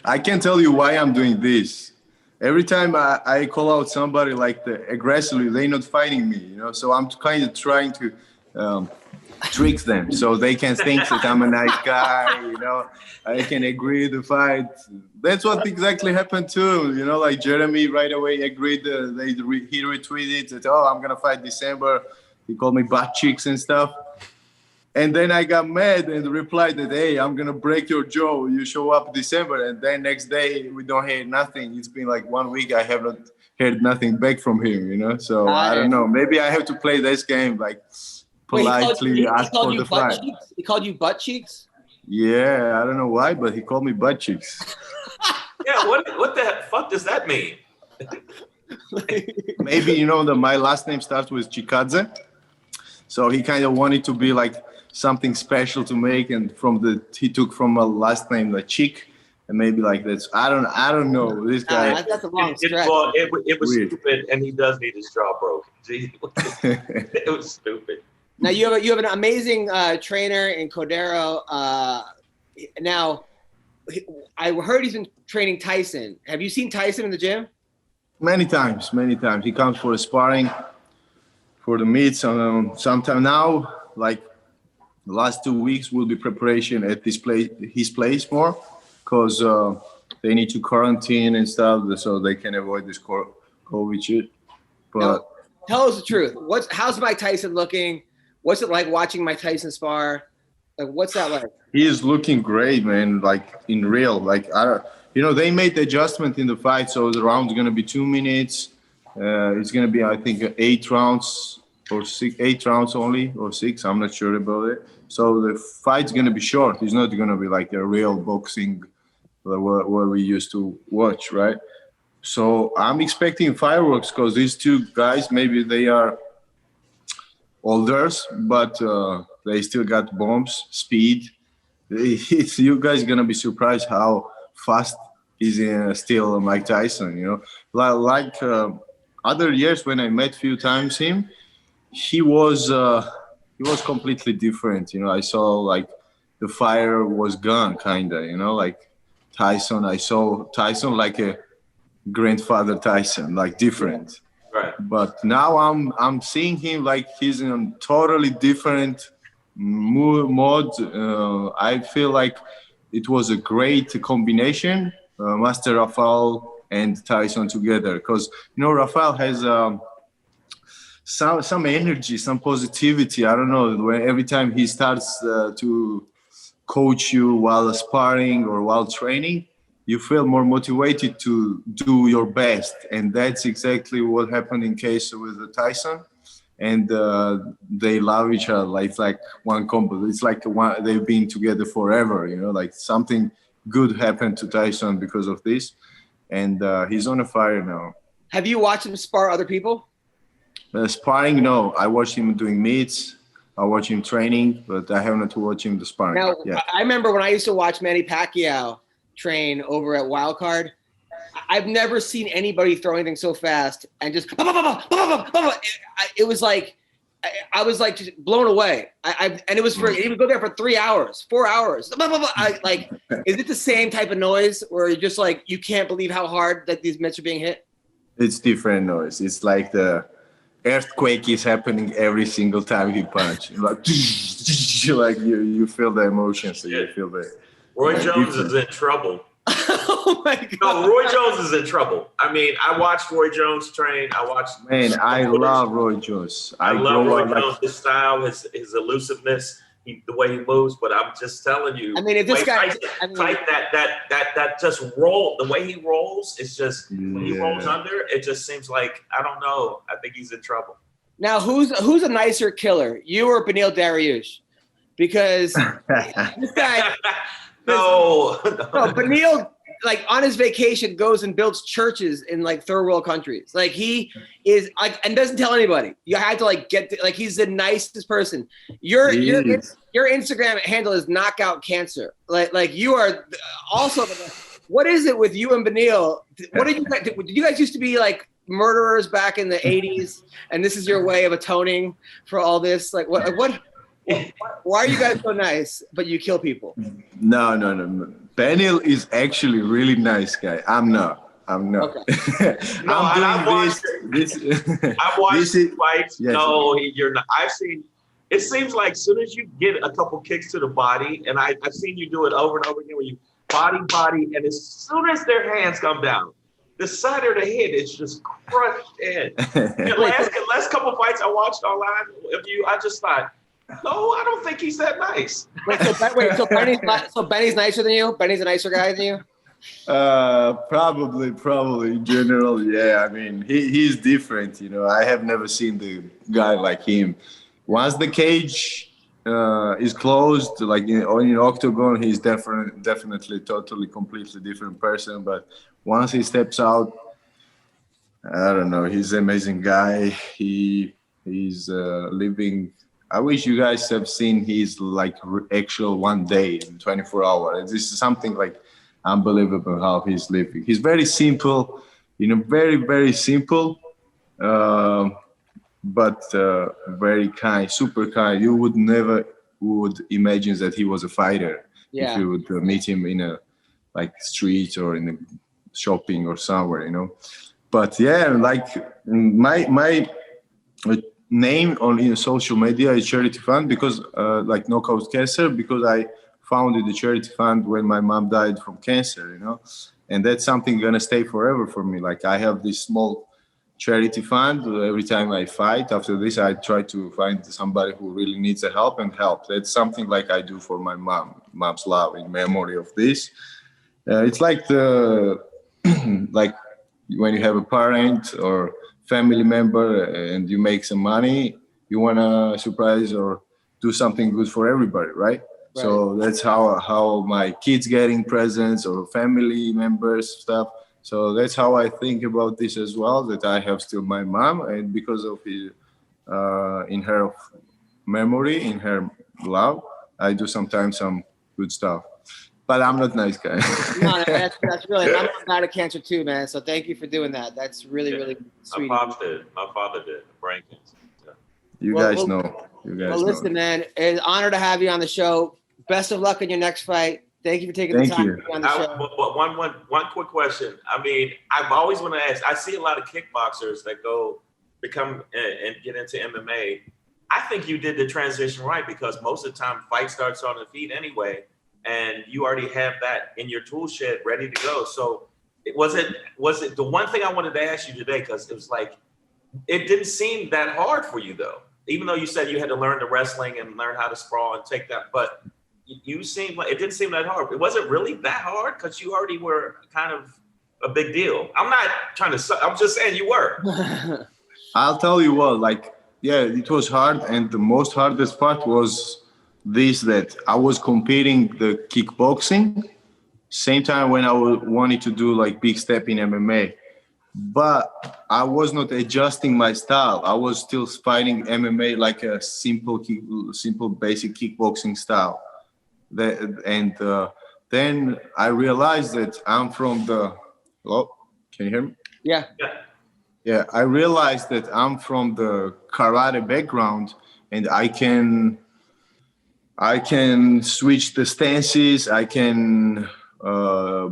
I can tell you why I'm doing this. Every time I call out somebody like aggressively, they're not fighting me, you know. So I'm kind of trying to trick them so they can think that I'm a nice guy, you know. I can agree to fight. That's what exactly happened too, you know. Like Jeremy right away agreed. He retweeted that, oh, I'm gonna fight December. He called me butt cheeks and stuff. And then I got mad and replied that, hey, I'm going to break your jaw. You show up December. And then next day, we don't hear nothing. It's been like 1 week. I haven't heard nothing back from him, you know? So I don't know. Maybe I have to play this game, like politely ask for the fight. He called you butt cheeks? Yeah, I don't know why, but he called me butt cheeks. Yeah, what the fuck does that mean? Maybe, you know, my last name starts with Chikadze. So he kind of wanted to be like something special to make, and he took from my last name the Chick, and maybe like that's I don't know this guy. That's a long stretch. It was weird. Stupid, and he does need his jaw broken. It was stupid. Now you have an amazing trainer in Cordero. Now I heard he's been training Tyson. Have you seen Tyson in the gym? Many times. He comes for a sparring, for the meets. Sometime now, like the last 2 weeks, will be preparation at his place more, because they need to quarantine and stuff, so they can avoid this COVID shit. But now, tell us the truth. How's Mike Tyson looking? What's it like watching Mike Tyson spar? Like, what's that like? He is looking great, man. Like in real, like they made the adjustment in the fight, so the round's gonna be 2 minutes. It's gonna be, I think, 8 rounds or 8 rounds only, or 6. I'm not sure about it. So the fight's gonna be short. It's not gonna be like a real boxing where we used to watch, right? So I'm expecting fireworks, because these two guys, maybe they are older, but they still got bombs, speed. You guys gonna be surprised how fast is still Mike Tyson, you know? Like other years when I met few times him, he was completely different, you know. I saw like the fire was gone, kinda, you know, like Tyson. I saw Tyson like a grandfather Tyson, like different. Right. But now I'm seeing him like he's in a totally different mode. I feel like it was a great combination, Master Rafael and Tyson together, because you know Rafael has some energy, some positivity. I don't know, when every time he starts to coach you while sparring or while training, you feel more motivated to do your best, and that's exactly what happened in case with Tyson. And they love each other. Like, it's like one combo. It's like they've been together forever. You know, like something good happened to Tyson because of this, and he's on a fire now. Have you watched him spar other people? Sparring, no. I watched him doing meets. I watch him training, but I haven't watched him the sparring. Now, yeah. I remember when I used to watch Manny Pacquiao train over at Wildcard. I've never seen anybody throw anything so fast and just it was like I was like just blown away. And it was he would go there for 3 hours, 4 hours. Like, is it the same type of noise where you're just like you can't believe how hard that these mitts are being hit? It's different noise. It's like the earthquake is happening every single time he punch. Like you feel the emotions, so you feel the. Roy Jones is in trouble. Oh my God. No, Roy Jones is in trouble. I mean, I watched Roy Jones train. I love Roy Jones. I love Roy Jones, his style, his elusiveness, the way he moves. But I'm just telling you, I mean, if this guy fight that just roll, the way he rolls, it's just when he rolls under, it just seems like, I don't know. I think he's in trouble. Now, who's a nicer killer, you or Beneil Dariush? Because this guy. No, Beneil. like on his vacation goes and builds churches in like third world countries. Like he is like, and doesn't tell anybody. You had to like like he's the nicest person. Your Instagram handle is Knockout Cancer. Like you are also. What is it with you and Beneil? What did you guys used to be like murderers back in the 80s? And this is your way of atoning for all this? Like what why are you guys so nice, but you kill people? No. Beneil is actually really nice guy. I'm not. Okay. No, I've watched fights. Yes. No, you're not. I've seen. It seems like as soon as you get a couple kicks to the body, and I've seen you do it over and over again, where you body, and as soon as their hands come down, the side of the head is just crushed in. The last couple fights I watched online of you, I just thought, no, I don't think he's that nice. So Benny's nicer than you? Benny's a nicer guy than you? Probably in general, yeah. I mean, he's different, you know. I have never seen the guy like him. Once the cage is closed, like in octagon, he's definitely totally completely different person. But once he steps out, I don't know, he's an amazing guy. He's living. I wish you guys have seen his like actual 1 day in 24 hours. This is something like unbelievable how he's living. He's very simple, you know, very, very simple, but very kind, super kind. You would never imagine that he was a fighter if you would meet him in a like street or in a shopping or somewhere, you know. But yeah, like my name on social media is charity fund because like Knockout Cancer, because I founded the charity fund when my mom died from cancer, you know, and that's something gonna stay forever for me. Like I have this small charity fund every time I fight. After this, I try to find somebody who really needs a help and help. That's something like I do for my mom's love in memory of this. It's like the like when you have a parent or family member and you make some money, you want to surprise or do something good for everybody, right? So that's how my kids getting presents or family members stuff. So that's how I think about this as well, that I have still my mom, and because of his, in her memory, in her love, I do sometimes some good stuff. But I'm not a nice guy. No, that's really, I'm not a cancer too, man. So thank you for doing that. That's really, really sweet. My father did brain cancer. Yeah. You guys know. Listen, man, it's an honor to have you on the show. Best of luck in your next fight. Thank you for taking the time to be on the show. But one quick question. I mean, I've always wanted to ask. I see a lot of kickboxers that become and get into MMA. I think you did the transition right, because most of the time fight starts on the feet anyway, and you already have that in your tool shed ready to go. So was it the one thing I wanted to ask you today, because it was like, it didn't seem that hard for you though, even though you said you had to learn the wrestling and learn how to sprawl and take that, but you seemed like it didn't seem that hard. It wasn't really that hard because you already were kind of a big deal. I'm not trying to, I'm just saying you were. I'll tell you what, like, yeah, it was hard. And the most hardest part was this, that I was competing the kickboxing, same time when I wanted to do like big step in MMA. But I was not adjusting my style. I was still fighting MMA like a simple basic kickboxing style. Then I realized that I'm from the. Hello, can you hear me? Yeah. Yeah, I realized that I'm from the karate background, and I can switch the stances. I can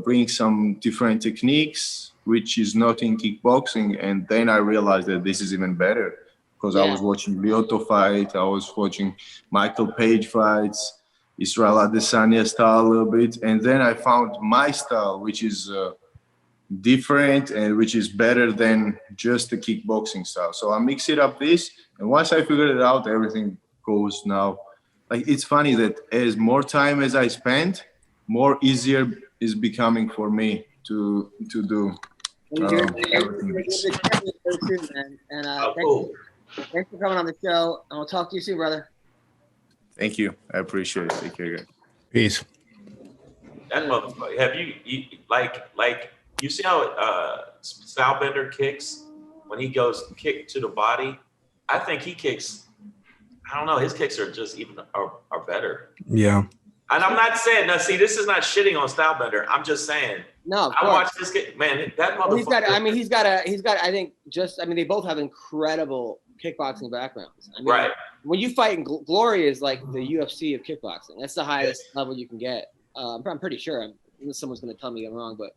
bring some different techniques, which is not in kickboxing. And then I realized that this is even better, because I was watching Lyoto fight, I was watching Michael Page fights, Israel Adesanya style a little bit, and then I found my style, which is different and which is better than just the kickboxing style. So I mix it up this, and once I figured it out, everything goes now. Like, it's funny that as more time as I spend, more easier is becoming for me to do. Thanks for coming on the show, and we'll talk to you soon, brother. Thank you. I appreciate it. Take care, guys. Peace. That motherfucker. Have you like you see how Stylebender kicks when he goes kick to the body? I think he kicks. I don't know. His kicks are just even are better. Yeah. And I'm not saying now. See, this is not shitting on Stylebender. I'm just saying. No, I watched this kid. Man, that motherfucker. He's got. I think they both have incredible kickboxing backgrounds. I mean, right. When you fight in Glory is like the UFC of kickboxing. That's the highest level you can get. I'm pretty sure. Someone's going to tell me I'm wrong, but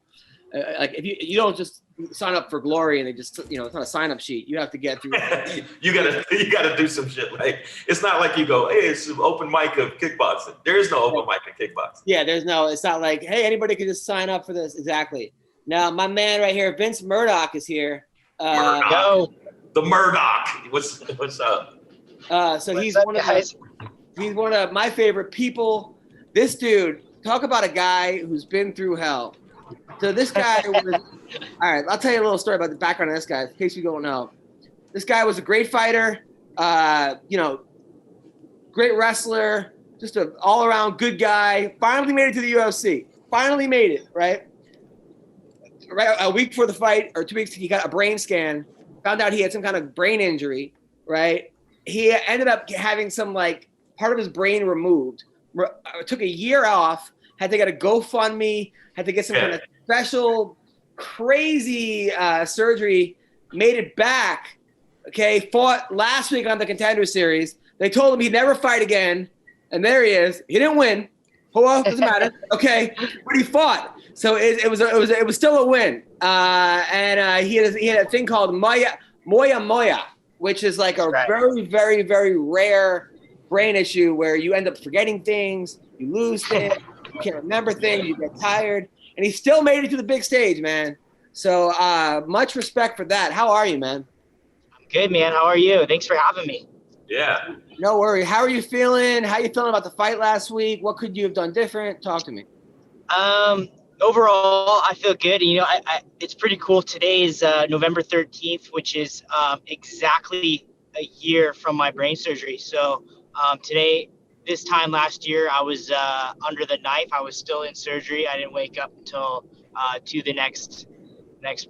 like if you don't just sign up for Glory and they just it's not a sign up sheet. You have to get through. you gotta do some shit. Like it's not like you go, hey, it's an open mic of kickboxing. There is no open mic in kickboxing. Yeah, it's not like, hey, anybody can just sign up for this. Exactly. Now my man right here, Vince Murdock, is here. The Murdock. What's up? So he's one of my favorite people. This dude, talk about a guy who's been through hell. So this guy was, all right, I'll tell you a little story about the background of this guy in case you don't know. This guy was a great fighter, great wrestler, just an all-around good guy. Finally made it to the UFC. Finally made it, right? Right, a week before the fight, or 2 weeks, he got a brain scan, found out he had some kind of brain injury, right? He ended up having some, like, part of his brain removed. Took a year off, had to get a GoFundMe, had to get some kind of special, crazy surgery, made it back, okay, fought last week on the Contender Series. They told him he'd never fight again, and there he is. He didn't win. Well, doesn't matter, okay, but he fought. So it was still a win. And he had a thing called Moya, which is like a very, very, very rare brain issue where you end up forgetting things, you lose things, you can't remember things, you get tired, and he still made it to the big stage, man. So much respect for that. How are you, man? I'm good, man. How are you? Thanks for having me. Yeah. No worry. How are you feeling? How are you feeling about the fight last week? What could you have done different? Talk to me. Overall, I feel good. And, it's pretty cool. Today is November 13th, which is exactly a year from my brain surgery. So today, this time last year, I was under the knife. I was still in surgery. I didn't wake up until to the next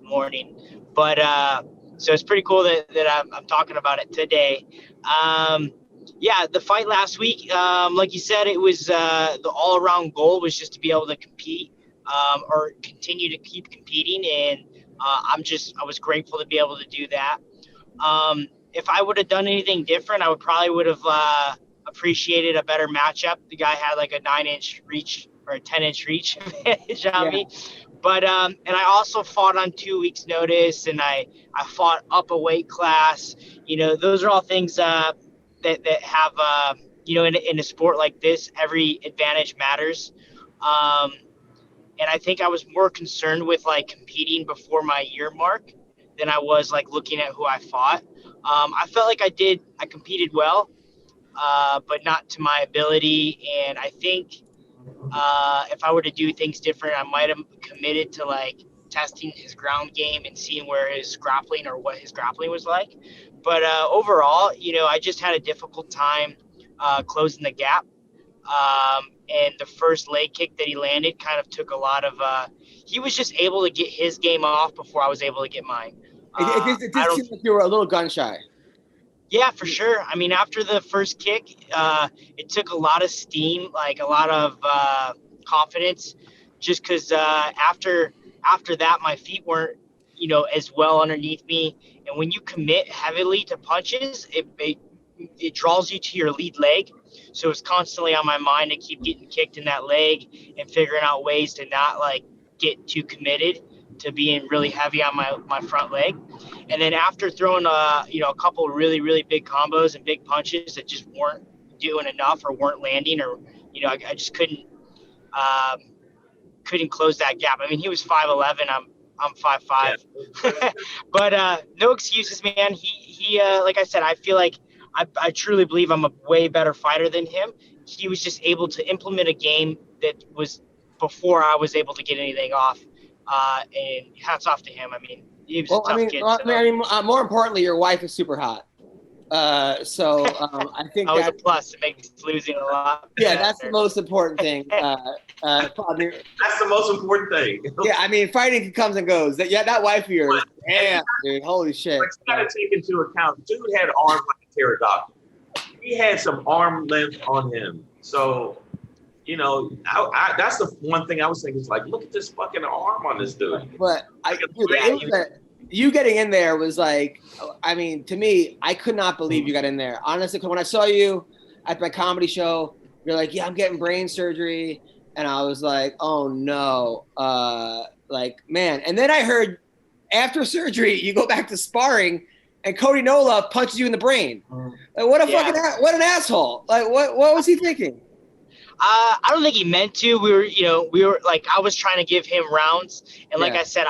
morning. But so it's pretty cool that I'm talking about it today. The fight last week, like you said, it was the all-around goal was just to be able to compete or continue to keep competing. And I was grateful to be able to do that. If I would have done anything different, I would have appreciated a better matchup. The guy had like a 9-inch reach or a 10-inch reach advantage on me. But and I also fought on 2 weeks' notice, and I fought up a weight class. Those are all things that have in a sport like this, every advantage matters. And I think I was more concerned with like competing before my year mark than I was like looking at who I fought. I felt like I competed well, but not to my ability. And I think if I were to do things different, I might have committed to like testing his ground game and seeing where his grappling or what his grappling was like. But overall, I just had a difficult time closing the gap. And the first leg kick that he landed kind of took a lot of he was just able to get his game off before I was able to get mine. It did seem like you were a little gun shy. Yeah, for sure. I mean, after the first kick, it took a lot of steam, like a lot of confidence, just because after that, my feet weren't, as well underneath me. And when you commit heavily to punches, it draws you to your lead leg. So it's constantly on my mind to keep getting kicked in that leg and figuring out ways to not like get too committed to being really heavy on my front leg. And then after throwing a couple of really, really big combos and big punches that just weren't doing enough or weren't landing, or, I just couldn't close that gap. I mean, he was 5'11", I'm 5'5", but no excuses, man. He like I said, I feel like I truly believe I'm a way better fighter than him. He was just able to implement a game that was before I was able to get anything off. And hats off to him. I mean, he was a tough kid. More importantly, your wife is super hot. I think Always a that plus. It makes losing a lot. yeah, that's the most important thing. Probably, That's the most important thing. yeah, I mean, fighting comes and goes. That wife of yours, damn, dude, holy shit. But you got to take into account, dude had arms like a pterodactyl. He had some arm length on him. So, you know, that's the one thing I was thinking is like, look at this fucking arm on this dude. But you getting in there was like, I mean, to me, I could not believe you got in there. Honestly, when I saw you at my comedy show, you're like, yeah, I'm getting brain surgery. And I was like, oh no, like, man. And then I heard after surgery, you go back to sparring and Cody Nola punches you in the brain. Like, what an asshole. Like, what was he thinking? I don't think he meant to. We were like, I was trying to give him rounds. And like I said,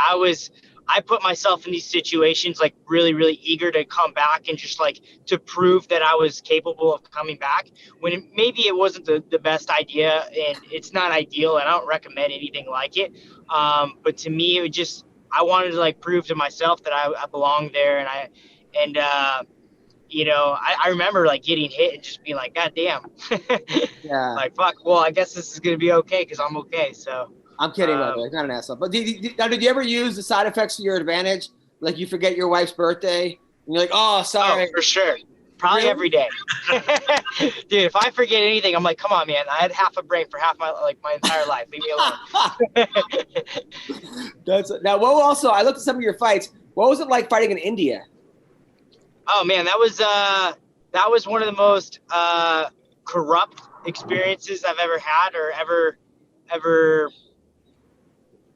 I put myself in these situations like really, really eager to come back and just like to prove that I was capable of coming back when maybe it wasn't the best idea and it's not ideal and I don't recommend anything like it. But to me, I wanted to like prove to myself that I belonged there. I remember like getting hit and just being like, God damn. Yeah. Like, fuck, well, I guess this is going to be okay because I'm okay. So. I'm kidding, by the way. Not an asshole. But did you ever use the side effects to your advantage? Like you forget your wife's birthday, and you're like, "Oh, sorry." Oh, for sure. Probably every day. Dude, if I forget anything, I'm like, "Come on, man! I had half a brain for half my entire life. Leave me alone." Now. What also? I looked at some of your fights. What was it like fighting in India? Oh man, that was one of the most corrupt experiences I've ever had or ever.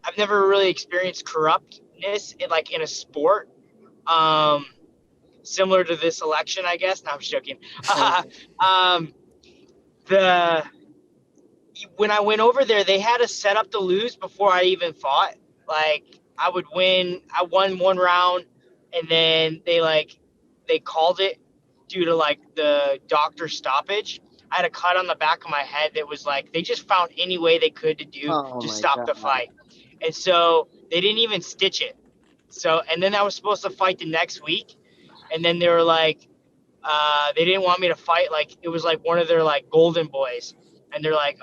I've never really experienced corruptness in a sport, similar to this election, I guess. No, I'm just joking. When I went over there, they had us set up to lose before I even fought. Like I won one round, and then they called it due to like the doctor stoppage. I had a cut on the back of my head that was like they just found any way they could to stop the fight. And so they didn't even stitch it. So, and then I was supposed to fight the next week. And then they were like, they didn't want me to fight. Like, it was like one of their like golden boys. And they're like,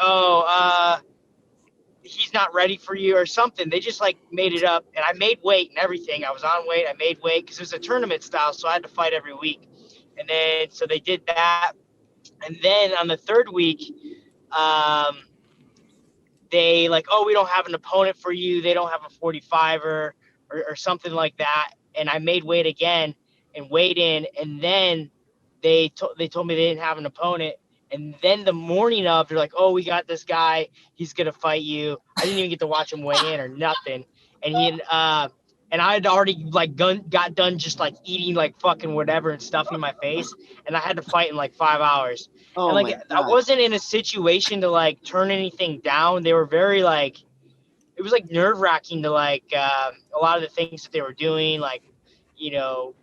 he's not ready for you or something. They just like made it up. And I made weight and everything. I was on weight. I made weight because it was a tournament style. So I had to fight every week. And then, so they did that. And then on the third week, they like, we don't have an opponent for you. They don't have a 45er or something like that. And I made weight again and weighed in. And then they told me they didn't have an opponent. And then the morning of, they're like, we got this guy. He's going to fight you. I didn't even get to watch him weigh in or nothing. And and I had already like got done just like eating like fucking whatever and stuffing my face. And I had to fight in like 5 hours. And like, I wasn't in a situation to like turn anything down. They were very like, it was like nerve wracking to like a lot of the things that they were doing. Like,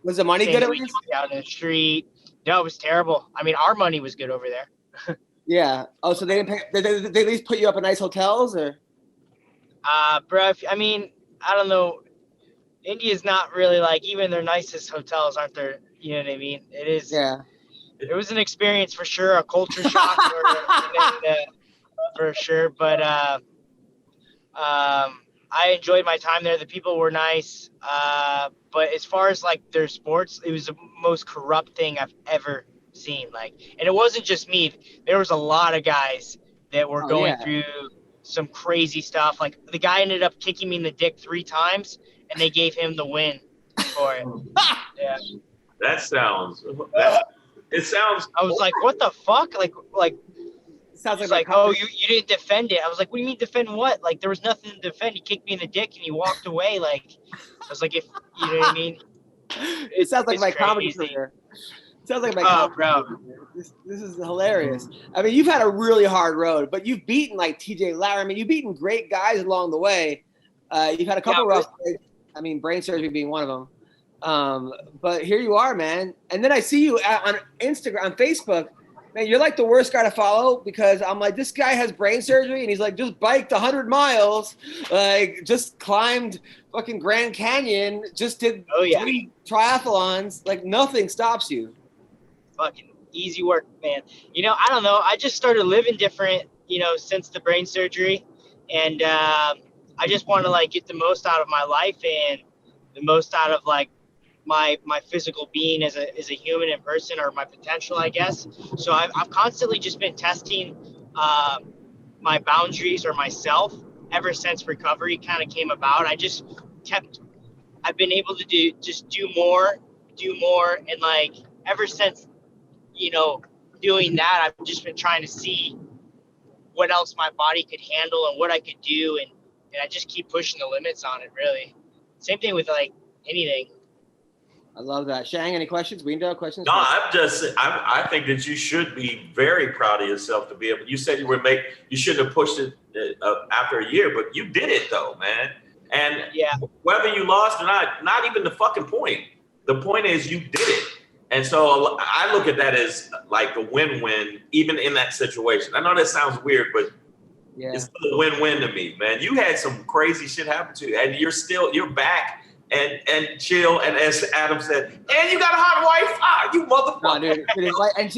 was the money good out in the street? No, it was terrible. I mean, our money was good over there. Yeah. Oh, so they didn't pay, they at least put you up in nice hotels or? Bro, I mean, I don't know. India's not really like, even their nicest hotels aren't there. You know what I mean? It is. Yeah. It was an experience for sure, a culture shock for sure. But I enjoyed my time there. The people were nice. But as far as like their sports, it was the most corrupt thing I've ever seen. Like, and it wasn't just me. There was a lot of guys that were going through some crazy stuff. Like the guy ended up kicking me in the dick 3 times, and they gave him the win for it. Yeah. It sounds. I was like, what the fuck? Like. Sounds like you didn't defend it. I was like, what do you mean defend what? Like there was nothing to defend. He kicked me in the dick and he walked away. Like I was like, if you know what I mean. It sounds like my comedy career. It sounds like my comedy career. This is hilarious. I mean, you've had a really hard road, but you've beaten like TJ Larry. I mean, you've beaten great guys along the way. You've had a couple rough days. I mean, brain surgery being one of them. But here you are, man. And then I see you on Instagram, on Facebook. Man, you're like the worst guy to follow because I'm like, this guy has brain surgery and he's like, just biked 100 miles, like just climbed fucking Grand Canyon, just did 3 triathlons. Like nothing stops you. fucking easy work, man. You know, I don't know. I just started living different, you know, since the brain surgery. And I just want to, like, get the most out of my life and the most out of, like, my physical being as a human in person, or my potential, I guess. So I've constantly just been testing my boundaries or myself ever since recovery kind of came about. I've been able to do more. And, like, ever since, you know, doing that, I've just been trying to see what else my body could handle and what I could do. And I just keep pushing the limits on it, really. Same thing with, like, anything. I love that. Shang, any questions? We know questions? No, I think that you should be very proud of yourself to be able. You said you shouldn't have pushed it after a year, but you did it though, man. And whether you lost or not even the fucking point. The point is you did it. And so I look at that as like a win-win, even in that situation. I know that sounds weird, but it's still a win-win to me, man. You had some crazy shit happen to you, and you're back. And chill, and as Adam said, and you got a hot wife, you motherfucker. No, dude, and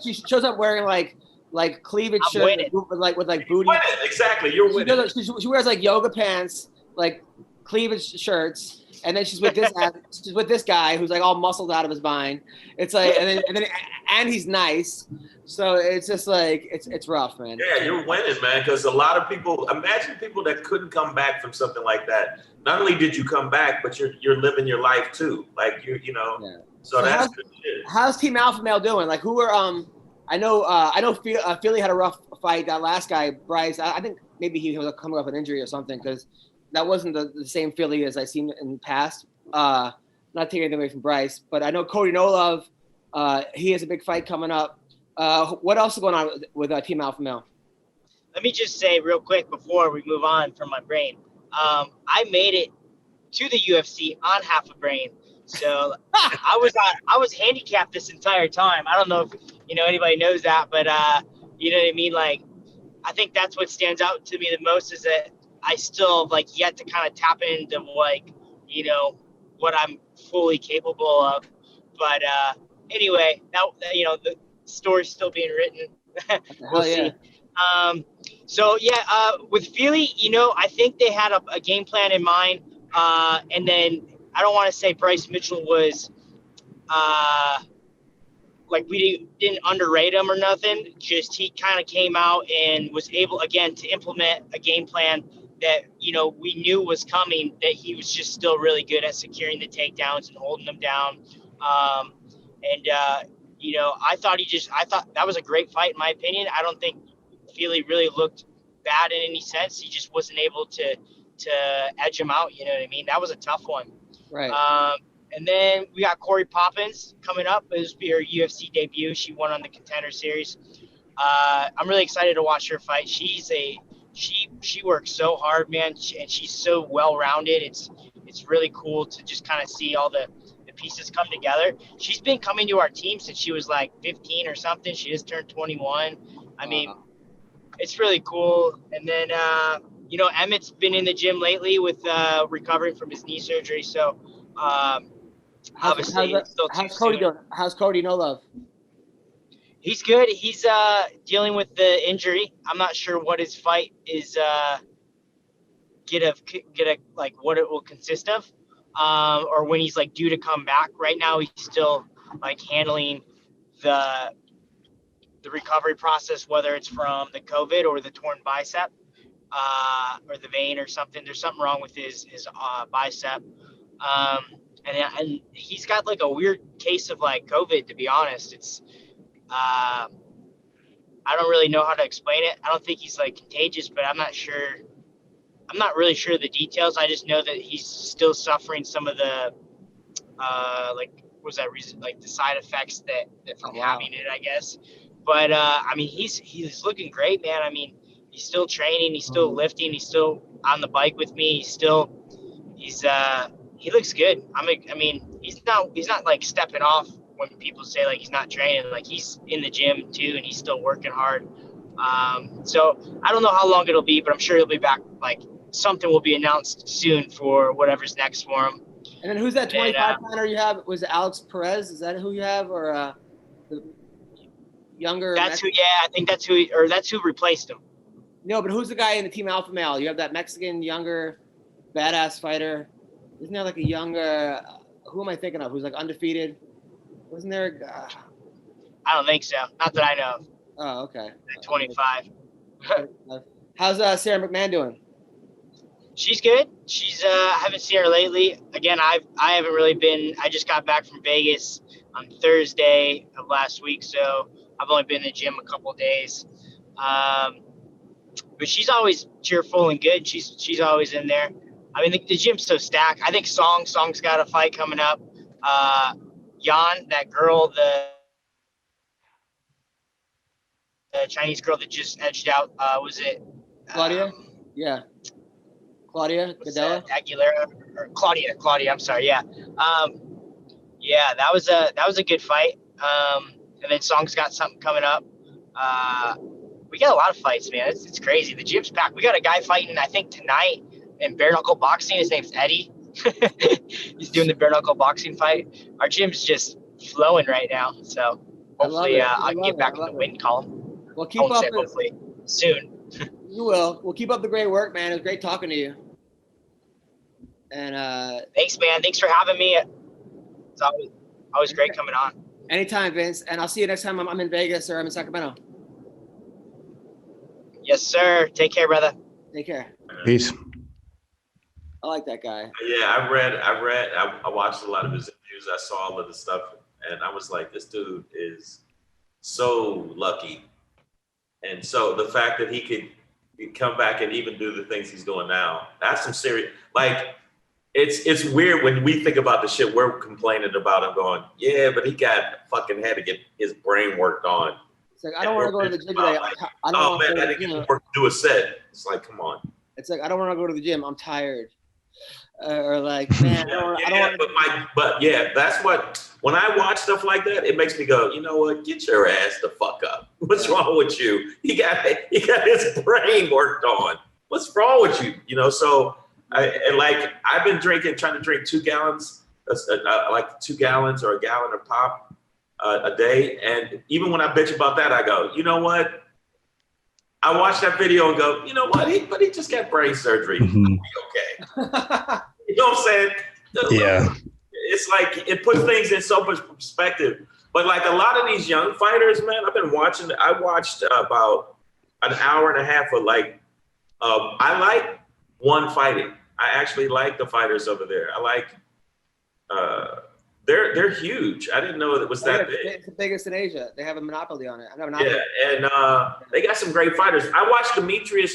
she shows up wearing like cleavage shirt with like booty. You're winning. Exactly, you're winning. She wears like yoga pants, like cleavage shirts, and then she's with this guy who's like all muscled out of his mind. It's like, and he's nice. So it's just like it's rough, man. Yeah, you're winning, man. Because a lot of people, imagine people that couldn't come back from something like that. Not only did you come back, but you're living your life too. Like you know. Yeah. So that's good shit. How's Team Alpha Male doing? Like, who are I know Philly had a rough fight. That last guy, Bryce. I think maybe he was coming off an injury or something, because that wasn't the same Philly as I seen in the past. Not taking anything away from Bryce, but I know Cody Nolov. He has a big fight coming up. What else is going on with Team Alpha Male? Let me just say real quick before we move on from my brain. I made it to the UFC on half a brain. So I was handicapped this entire time. I don't know if, you know, anybody knows that, but you know what I mean? Like, I think that's what stands out to me the most, is that I still like yet to kind of tap into, like, you know, what I'm fully capable of. But anyway, now, you know, the story's still being written. We'll see. So with Feely, you know, I think they had a game plan in mind. And then I don't want to say Bryce Mitchell was, like, we didn't underrate him or nothing. Just he kind of came out and was able, again, to implement a game plan that, you know, we knew was coming, that he was just still really good at securing the takedowns and holding them down. You know, I thought that was a great fight, in my opinion. I don't think Feely really looked bad in any sense. He just wasn't able to edge him out. You know what I mean? That was a tough one. Right. And then we got Corey Poppins coming up. This will be her UFC debut. She won on the Contender Series. I'm really excited to watch her fight. She works so hard, man, and she's so well-rounded. It's really cool to just kind of see all the pieces come together. She's been coming to our team since she was like 15 or something. She just turned 21. I mean, it's really cool. And then, you know, Emmett's been in the gym lately with recovering from his knee surgery. So, obviously, how's Cody doing? How's Cody Nolov? He's good. He's dealing with the injury. I'm not sure what his fight is like what it will consist of, or when he's like due to come back. Right now, he's still like handling the recovery process, whether it's from the COVID or the torn bicep, or the vein or something. There's something wrong with his bicep. And he's got like a weird case of like COVID, to be honest. It's, I don't really know how to explain it. I don't think he's like contagious, but I'm not really sure of the details. I just know that he's still suffering some of the, like, what was that reason? Like the side effects that from having it, I guess. But, I mean, he's looking great, man. I mean, he's still training, he's still lifting, he's still on the bike with me. He looks good. I mean, he's not like stepping off when people say like he's not training. Like, he's in the gym too, and he's still working hard. So I don't know how long it'll be, but I'm sure he'll be back. Like, something will be announced soon for whatever's next for him. And then who's that 25 pounder you have? Was it Alex Perez? Is that who you have, or? The younger. That's who. Yeah, I think that's who replaced him. No, but who's the guy in the Team Alpha Male? You have that Mexican younger, badass fighter. Isn't there like a younger? Who am I thinking of? Who's like undefeated? Wasn't there? I don't think so. Not that I know of. Oh, okay. At 25. How's Sarah McMahon doing? She's good. She's I haven't seen her lately. Again, I haven't really been. I just got back from Vegas on Thursday of last week, so I've only been in the gym a couple of days. But she's always cheerful and good. She's always in there. I mean, the gym's so stacked. I think Song's got a fight coming up. Yan, that girl, the Chinese girl that just edged out, was it Claudia? Yeah. Claudia Gadella? Aguilera or Claudia. I'm sorry. Yeah. Yeah, that was a good fight. And then Song's got something coming up. We got a lot of fights, man. It's crazy. The gym's packed. We got a guy fighting, I think, tonight in bare knuckle boxing. His name's Eddie. He's doing the bare knuckle boxing fight. Our gym's just flowing right now. So hopefully I'll get back in the win column. Well, keep up. Hopefully soon. You will. We'll keep up the great work, man. It was great talking to you. And thanks, man. Thanks for having me. It's always great coming on. Anytime, Vince. And I'll see you next time I'm in Vegas or I'm in Sacramento. Yes, sir. Take care, brother. Take care. Peace. I like that guy. Yeah, I watched a lot of his interviews. I saw all of the stuff, and I was like, this dude is so lucky. And so the fact that he could come back and even do the things he's doing now, that's some serious, like, it's weird when we think about the shit we're complaining about him going, yeah, but he fucking had to get his brain worked on. It's like, I don't want to go to the gym today. Like, I didn't get to work, do a set. It's like, come on. It's like, I don't want to go to the gym. I'm tired. Or like, man, but that's what, when I watch stuff like that, it makes me go, you know what? Get your ass the fuck up. What's wrong with you? He got his brain worked on. What's wrong with you? You know, so I've been trying to drink 2 gallons, like 2 gallons or a gallon of pop a day. And even when I bitch about that, I go, you know what? I watch that video and go, you know what? But he just got brain surgery. Mm-hmm. He'll be okay. You know what I'm saying? Yeah. It's like, it puts things in so much perspective. But like a lot of these young fighters, man, I watched about an hour and a half of I like one fighting. I actually like the fighters over there. I like, they're huge. I didn't know it was that big. It's the biggest in Asia. They have a monopoly on it. Yeah, and they got some great fighters. I watched Demetrius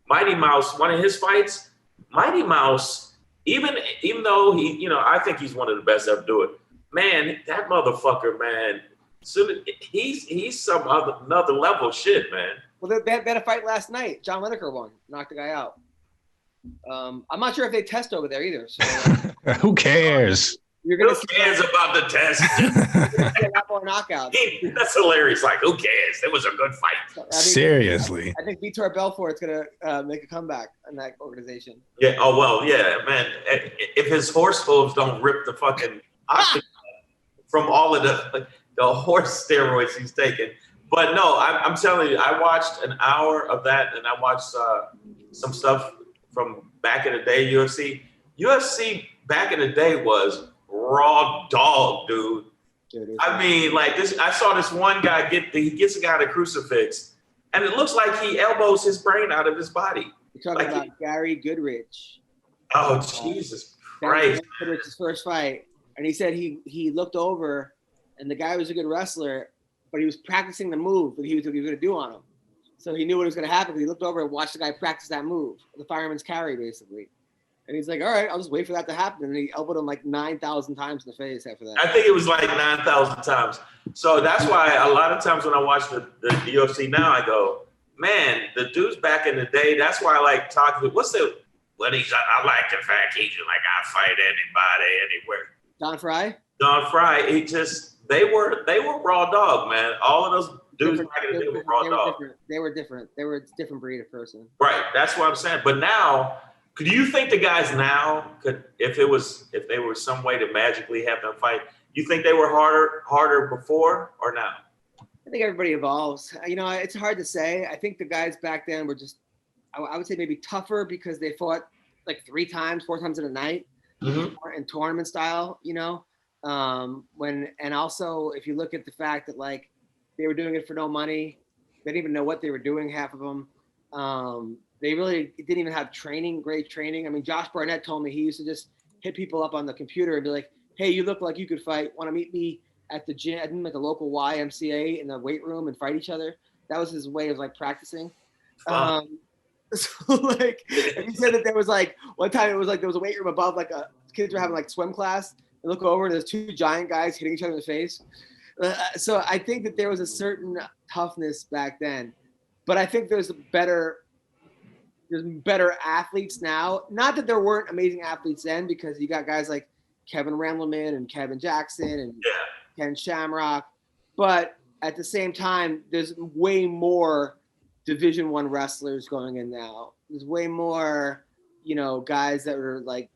Mighty Mouse, one of his fights. Mighty Mouse, even though I think he's one of the best ever do it. Man, that motherfucker, man, he's some another level shit, man. Well, they had a fight last night. John Lineker won, knocked the guy out. I'm not sure if they test over there either. So, who cares? Who cares about the test? A lot more knockouts. That's hilarious. Like, who cares? It was a good fight. Seriously. I think Vitor Belfort's going to make a comeback in that organization. Yeah. Oh, well, yeah, man. If his horse hooves don't rip the fucking oxygen from all of the horse steroids he's taking. But no, I'm telling you, I watched an hour of that, and I watched some stuff from back in the day, UFC. UFC back in the day was raw dog, dude. I mean, like this. I saw this one guy he gets a guy to crucifix, and it looks like he elbows his brain out of his body. You're talking about Gary Goodrich. Oh, Jesus Christ! Gary Goodrich's first fight, and he said he looked over, and the guy was a good wrestler, but he was practicing the move that he was going to do on him. So he knew what was going to happen. He looked over and watched the guy practice that move, the fireman's carry, basically. And he's like, all right, I'll just wait for that to happen. And he elbowed him like 9,000 times in the face after that. I think it was like 9,000 times. So that's why a lot of times when I watch the UFC now, I go, man, the dudes back in the day, that's why I like talking. I like the fact he's like, I fight anybody, anywhere. Don Fry? Don Fry, they were raw dog, man. All of those dudes back in the day were raw dog. They were different. They were a different breed of person. Right. That's what I'm saying. But now, do you think the guys now could, if there was some way to magically have them fight, You think they were harder before or now? I think everybody evolves. It's hard to say. I think the guys back then were just, I would say maybe tougher because they fought like 4 times in a night in tournament style, and also if you look at the fact that like they were doing it for no money, they didn't even know what they were doing, half of them. They really didn't even have great training. I mean, Josh Barnett told me he used to just hit people up on the computer and be like, hey, you look like you could fight. Want to meet me at the gym, at the local YMCA in the weight room and fight each other? That was his way of like practicing. So like, he said that there was like, one time it was like, there was a weight room above, like kids were having like swim class. They look over and there's 2 giant guys hitting each other in the face. So I think that there was a certain toughness back then, but I think there's better athletes now. Not that there weren't amazing athletes then, because you got guys like Kevin Randleman and Kevin Jackson and Ken Shamrock, but at the same time, there's way more Division I wrestlers going in now. There's way more, guys that are like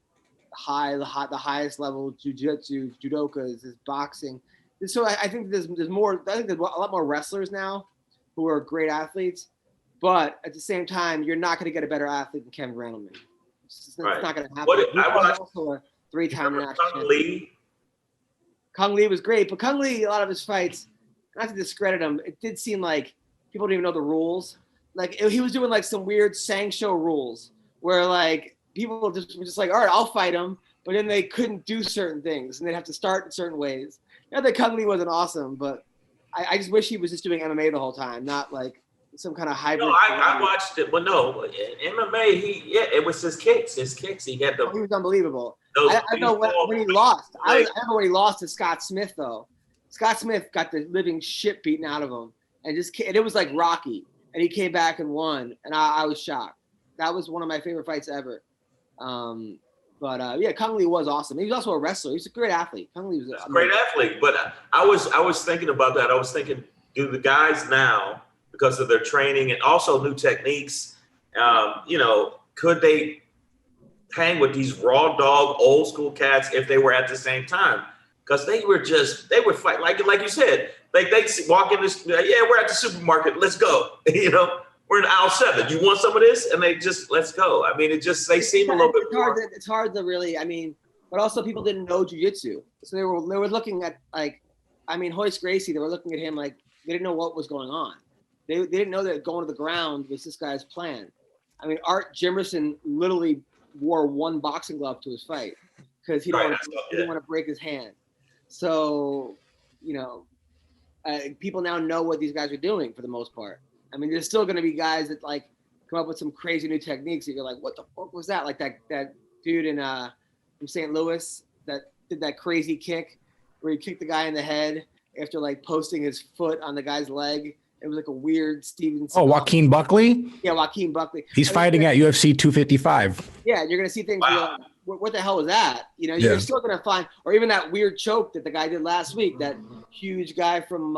the highest level jiu-jitsu, judokas, there's boxing. So I think there's more. I think there's a lot more wrestlers now who are great athletes, but at the same time, you're not going to get a better athlete than Kevin Randleman. It's not going to happen. He was also a 3-time national champion. Kung Lee was great, but Kung Lee, a lot of his fights, not to discredit him, it did seem like people didn't even know the rules. Like he was doing like some weird Sang-Show rules where like people were just like, all right, I'll fight him, but then they couldn't do certain things and they'd have to start in certain ways. Not that Kung Lee wasn't awesome, but I just wish he was just doing MMA the whole time, not like some kind of hybrid. No, I watched it, but no, in MMA, it was his kicks. He had he was unbelievable. I know when he lost. I remember when he lost to Scott Smith, though. Scott Smith got the living shit beaten out of him, and it was like Rocky, and he came back and won, and I was shocked. That was one of my favorite fights ever. But Kung Lee was awesome. He was also a wrestler. He was a great athlete. Kung Lee was a great athlete. But I was thinking about that. I was thinking, do the guys now, because of their training and also new techniques, could they hang with these raw dog old school cats if they were at the same time? Because they would fight like you said. Like they walk in this, we're at the supermarket. Let's go. We're in aisle 7. You want some of this? And they just, let's go. I mean, they seem a little bit more. It's hard to really, but also people didn't know jiu-jitsu. So they were looking at Hoist Gracie, they were looking at him like they didn't know what was going on. They didn't know that going to the ground was this guy's plan. Art Jimerson literally wore 1 boxing glove to his fight because he didn't want to break his hand. So, people now know what these guys are doing for the most part. There's still going to be guys that like come up with some crazy new techniques that you're like, what the fuck was that? Like that dude from St. Louis that did that crazy kick where he kicked the guy in the head after like posting his foot on the guy's leg. It was like a weird Steven. Oh, Joaquin Buckley? Yeah, Joaquin Buckley. He's fighting at UFC 255. Yeah, you're going to see things like, what the hell was that? You're still going to find, or even that weird choke that the guy did last week, that huge guy from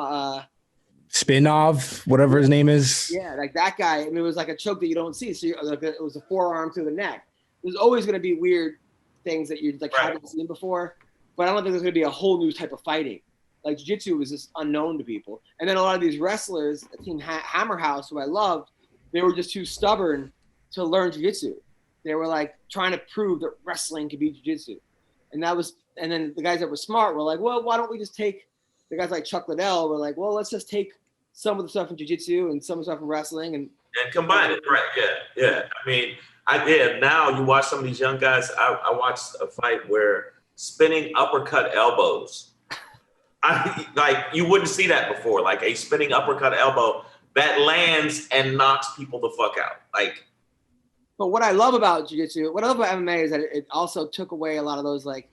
Spinov, whatever his name is. Yeah, like that guy. It was like a choke that you don't see. So it was a forearm through the neck. There's always going to be weird things that you like haven't seen before, but I don't think there's going to be a whole new type of fighting. Like jiu-jitsu was just unknown to people. And then a lot of these wrestlers, Team Hammerhouse, who I loved, they were just too stubborn to learn jiu-jitsu. They were like trying to prove that wrestling could be jiu-jitsu. And then the guys that were smart were like, well, why don't we just take, the guys like Chuck Liddell were like, well, let's just take some of the stuff from jiu-jitsu and some of the stuff from wrestling and combine it. Right. Yeah. Now you watch some of these young guys. I watched a fight where spinning uppercut elbows. You wouldn't see that before, like a spinning uppercut elbow that lands and knocks people the fuck out. But what I love about jiu-jitsu, what I love about MMA is that it also took away a lot of those, like,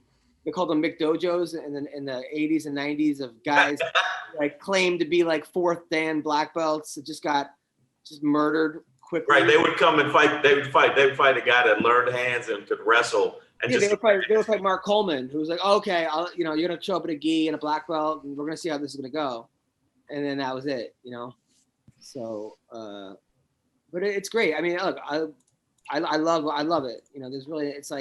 they called them McDojos in the 80s and 90s of guys like claimed to be like 4th Dan black belts that just got murdered quickly. Right, they would come and fight. They would fight a guy that learned hands and could wrestle. And they would fight Mark Coleman, who was like, oh, okay, you're gonna show up in a gi and a black belt, and we're gonna see how this is gonna go, and then that was it, So, but it's great. Look, I love it. There's really, it's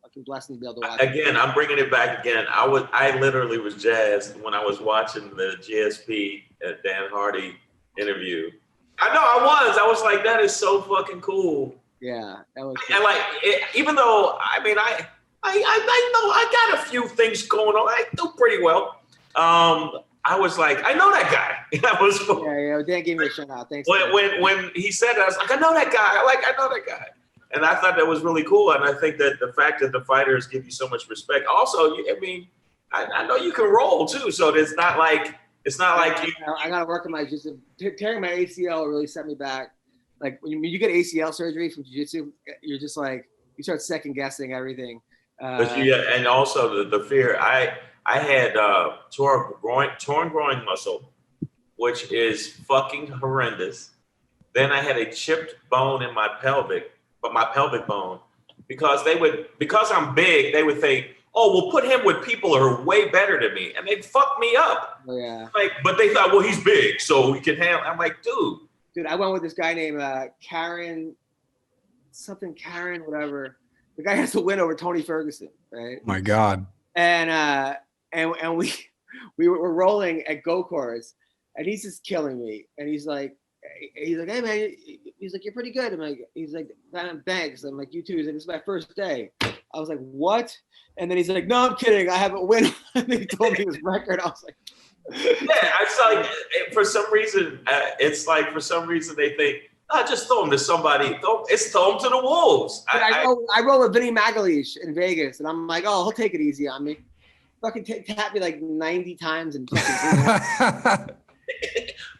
fucking blessing to be able to watch. Again, I'm bringing it back again. I literally was jazzed when I was watching the GSP Dan Hardy interview. I know I was like, that is so fucking cool. Yeah, that was cool. And like, even though I mean, I know I got a few things going on. I do pretty well. I was like, I know that guy. That was cool. Yeah. Dan gave me a shout out. Thanks. When he said that, I was like, I know that guy. I know that guy. And I thought that was really cool. And I think that the fact that the fighters give you so much respect. Also, I mean, I know you can roll too. So it's not like you. I got to work on my jiu-jitsu. Tearing my ACL really set me back. Like when you get ACL surgery from jiu-jitsu, you're just like, you start second guessing everything. And also the fear. I had torn groin muscle, which is fucking horrendous. Then I had a chipped bone in my pelvic bone, because I'm big, they would think, oh, we'll put him with people who are way better than me, and they'd fuck me up. Oh, yeah. Like, but they thought, well, he's big, so we can handle. I'm like, dude, I went with this guy named Karen, whatever. The guy has to win over Tony Ferguson, right? My God. And we were rolling at go-karts, and he's just killing me. And he's like, hey man, he's like, you're pretty good. He's like, thanks. I'm like, you too. He's like, this is my first day. I was like, what? And then he's like, no, I'm kidding. I haven't win. And he told me his record. I was like, yeah. I saw like, for some reason, they think, just throw him to somebody. Throw him to the wolves. I roll with Vinny Magalish in Vegas, and I'm like, oh, he'll take it easy on me. Fucking tap me like 90 times and fucking.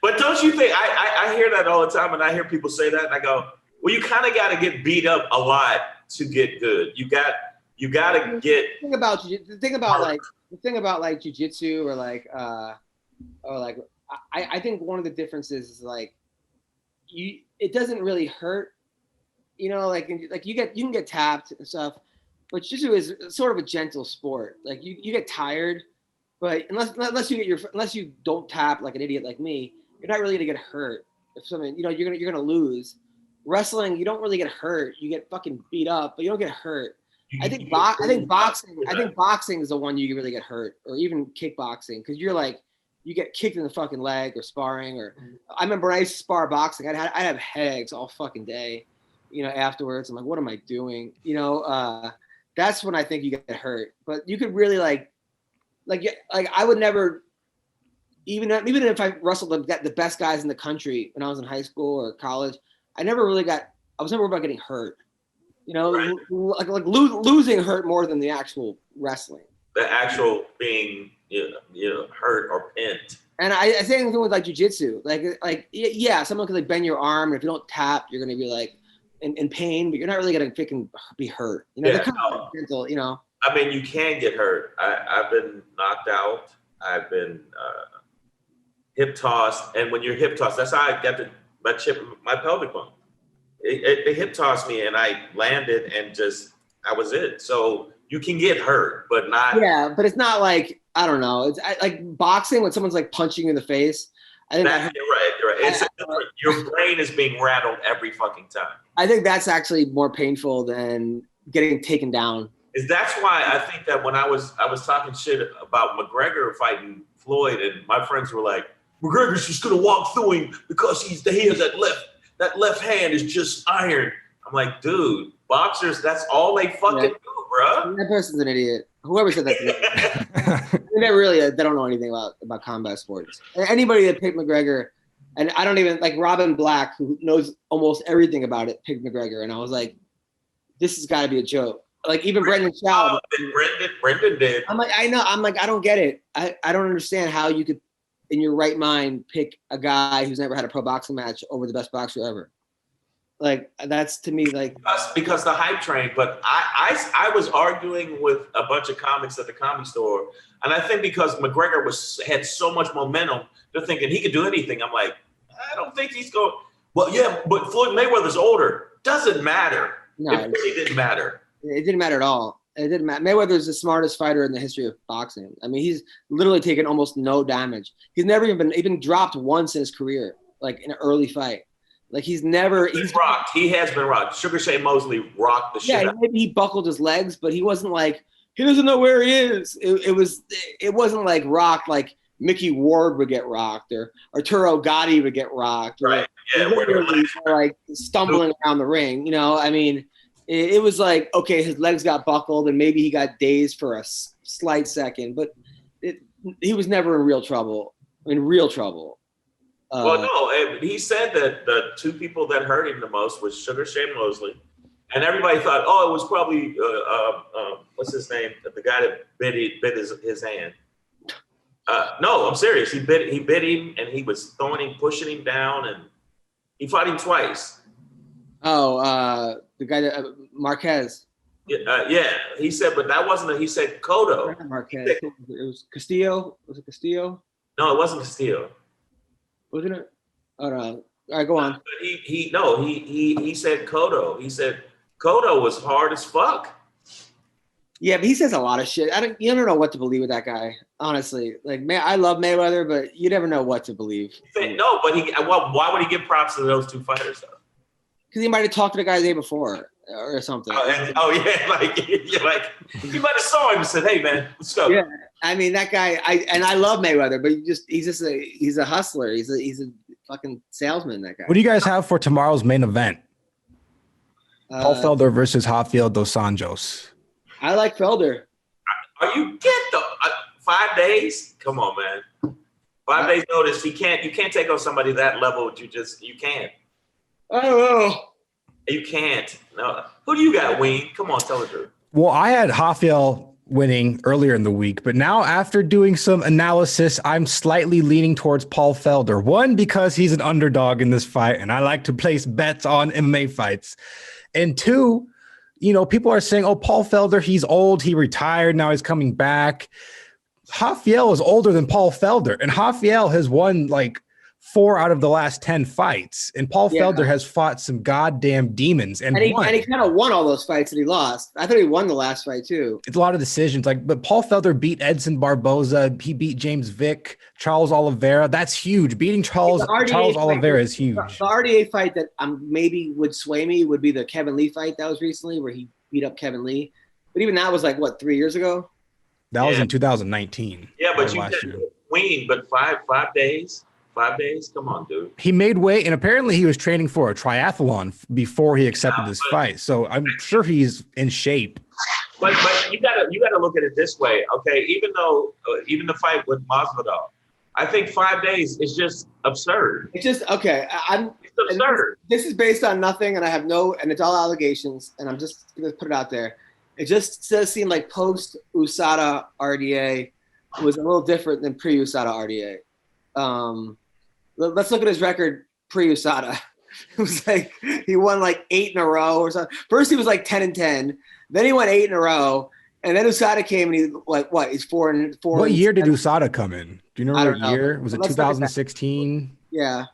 But don't you think, I hear that all the time, and I hear people say that, and I go, well, you kind of got to get beat up a lot to get good. You got to get. The thing about like jiu-jitsu or like I think one of the differences is like it doesn't really hurt, like you can get tapped and stuff, but jiu-jitsu is sort of a gentle sport. Like you get tired, but unless you don't tap like an idiot like me, you're not really gonna get hurt. If something, you're gonna lose. Wrestling, you don't really get hurt. You get fucking beat up, but you don't get hurt. I think boxing is the one you really get hurt, or even kickboxing, because you get kicked in the fucking leg or sparring. Or I remember when I used to spar boxing, I'd have headaches all fucking day, afterwards. I'm like, what am I doing? That's when I think you get hurt. But you could really like I would never, even if I wrestled the best guys in the country when I was in high school or college, I was never worried about getting hurt. Right. Like losing hurt more than the actual wrestling. The actual being, hurt or pinned. And I say anything with like jiu-jitsu, yeah, someone could like bend your arm, and if you don't tap, you're gonna be like in pain, but you're not really gonna freaking be hurt. They're kind of gentle, I mean, you can get hurt. I've been knocked out. I've been hip tossed, and when you're hip tossed, that's how I got my pelvic bone. It hip tossed me, and I landed, and I was it. So you can get hurt, but not. Yeah, but it's not like, I don't know. It's like boxing when someone's like punching you in the face. I think you're right. It's different. Your brain is being rattled every fucking time. I think that's actually more painful than getting taken down. That's why I think that when I was talking shit about McGregor fighting Floyd, and my friends were like, McGregor's just gonna walk through him because he has that left hand is just iron. I'm like, dude, boxers, that's all they fucking do, bro. That person's an idiot. Whoever said that. They don't know anything about combat sports. Anybody that picked McGregor, and I don't even like Robin Black, who knows almost everything about it, picked McGregor, and I was like, this has got to be a joke. Like even Brendan Schaub. Brendan did. I'm like, I know. I'm like, I don't get it. I don't understand how you could, in your right mind, pick a guy who's never had a pro boxing match over the best boxer ever. Like that's to me like because the hype train. But I was arguing with a bunch of comics at the Comedy Store, and I think because McGregor had so much momentum, they're thinking he could do anything. I'm like, I don't think he's going. Well, yeah, but Floyd Mayweather's older. Doesn't matter. No, it really didn't matter. It didn't matter at all. It didn't matter. Mayweather's the smartest fighter in the history of boxing. I mean, he's literally taken almost no damage. He's never even dropped once in his career, like in an early fight. Like he's rocked. He has been rocked. Sugar Shane Mosley rocked the shit. Yeah, maybe he buckled his legs, but he wasn't like he doesn't know where he is. It wasn't like rocked like Mickey Ward would get rocked or Arturo Gotti would get rocked. Right. Yeah. Like stumbling around the ring. You know, I mean, it was like, okay, his legs got buckled and maybe he got dazed for a slight second, but he was never in real trouble. Well, no, he said that the two people that hurt him the most was Sugar Shane Mosley. And everybody thought, oh, it was probably, what's his name? The guy that bit his hand. No, I'm serious. He bit him, and he was pushing him down, and he fought him twice. Oh, the guy that Marquez. Yeah. He said, but that wasn't. He said Cotto. Marquez. It was Castillo. Was it Castillo? No, it wasn't Castillo. Wasn't it? Oh no. All right, go on. But he said Cotto. He said Cotto was hard as fuck. Yeah, but he says a lot of shit. You don't know what to believe with that guy, honestly. Like, man, I love Mayweather, but you never know what to believe. No, but why would he give props to those two fighters though? Because he might have talked to the guy the day before or something. Like he might have saw him and said, "Hey, man, let's go." Yeah, I mean that guy. I love Mayweather, but he's a hustler. He's a fucking salesman. That guy. What do you guys have for tomorrow's main event? Paul Felder versus Rafael dos Anjos. I like Felder. Are you get the 5 days? Come on, man. 5 days notice. You can't take on somebody that level. You can't. I don't know. You can't. No. Who do you got, Wayne? Come on, tell the truth. Well, I had Rafael winning earlier in the week, but now after doing some analysis, I'm slightly leaning towards Paul Felder. One, because he's an underdog in this fight, and I like to place bets on MMA fights. And two, people are saying, oh, Paul Felder, he's old. He retired. Now he's coming back. Rafael is older than Paul Felder. And Rafael has won like 4 out of the last 10 fights. And Paul Felder has fought some goddamn demons. And he kind of won all those fights that he lost. I thought he won the last fight too. It's a lot of decisions. But Paul Felder beat Edson Barboza. He beat James Vick, Charles Oliveira. That's huge. Beating Charles Oliveira is huge. The RDA fight that maybe would sway me would be the Kevin Lee fight that was recently where he beat up Kevin Lee. But even that was 3 years ago? That was in 2019. Yeah, but you didn't win, but 5 days? 5 days? Come on, dude. He made weight, and apparently he was training for a triathlon before he accepted this fight. So I'm sure he's in shape. But you gotta look at it this way, okay? Even the fight with Masvidal, I think 5 days is just absurd. It's just okay. It's absurd. This is based on nothing, and and it's all allegations, and I'm just gonna put it out there. It just does seem like post USADA RDA was a little different than pre USADA RDA. Let's look at his record pre-USADA. It was like he won 8 in a row or something. First he was 10-10, then he won 8 in a row, and then USADA came and he's 4-4. What year did USADA come in? Do you know what year? Was it 2016? Yeah.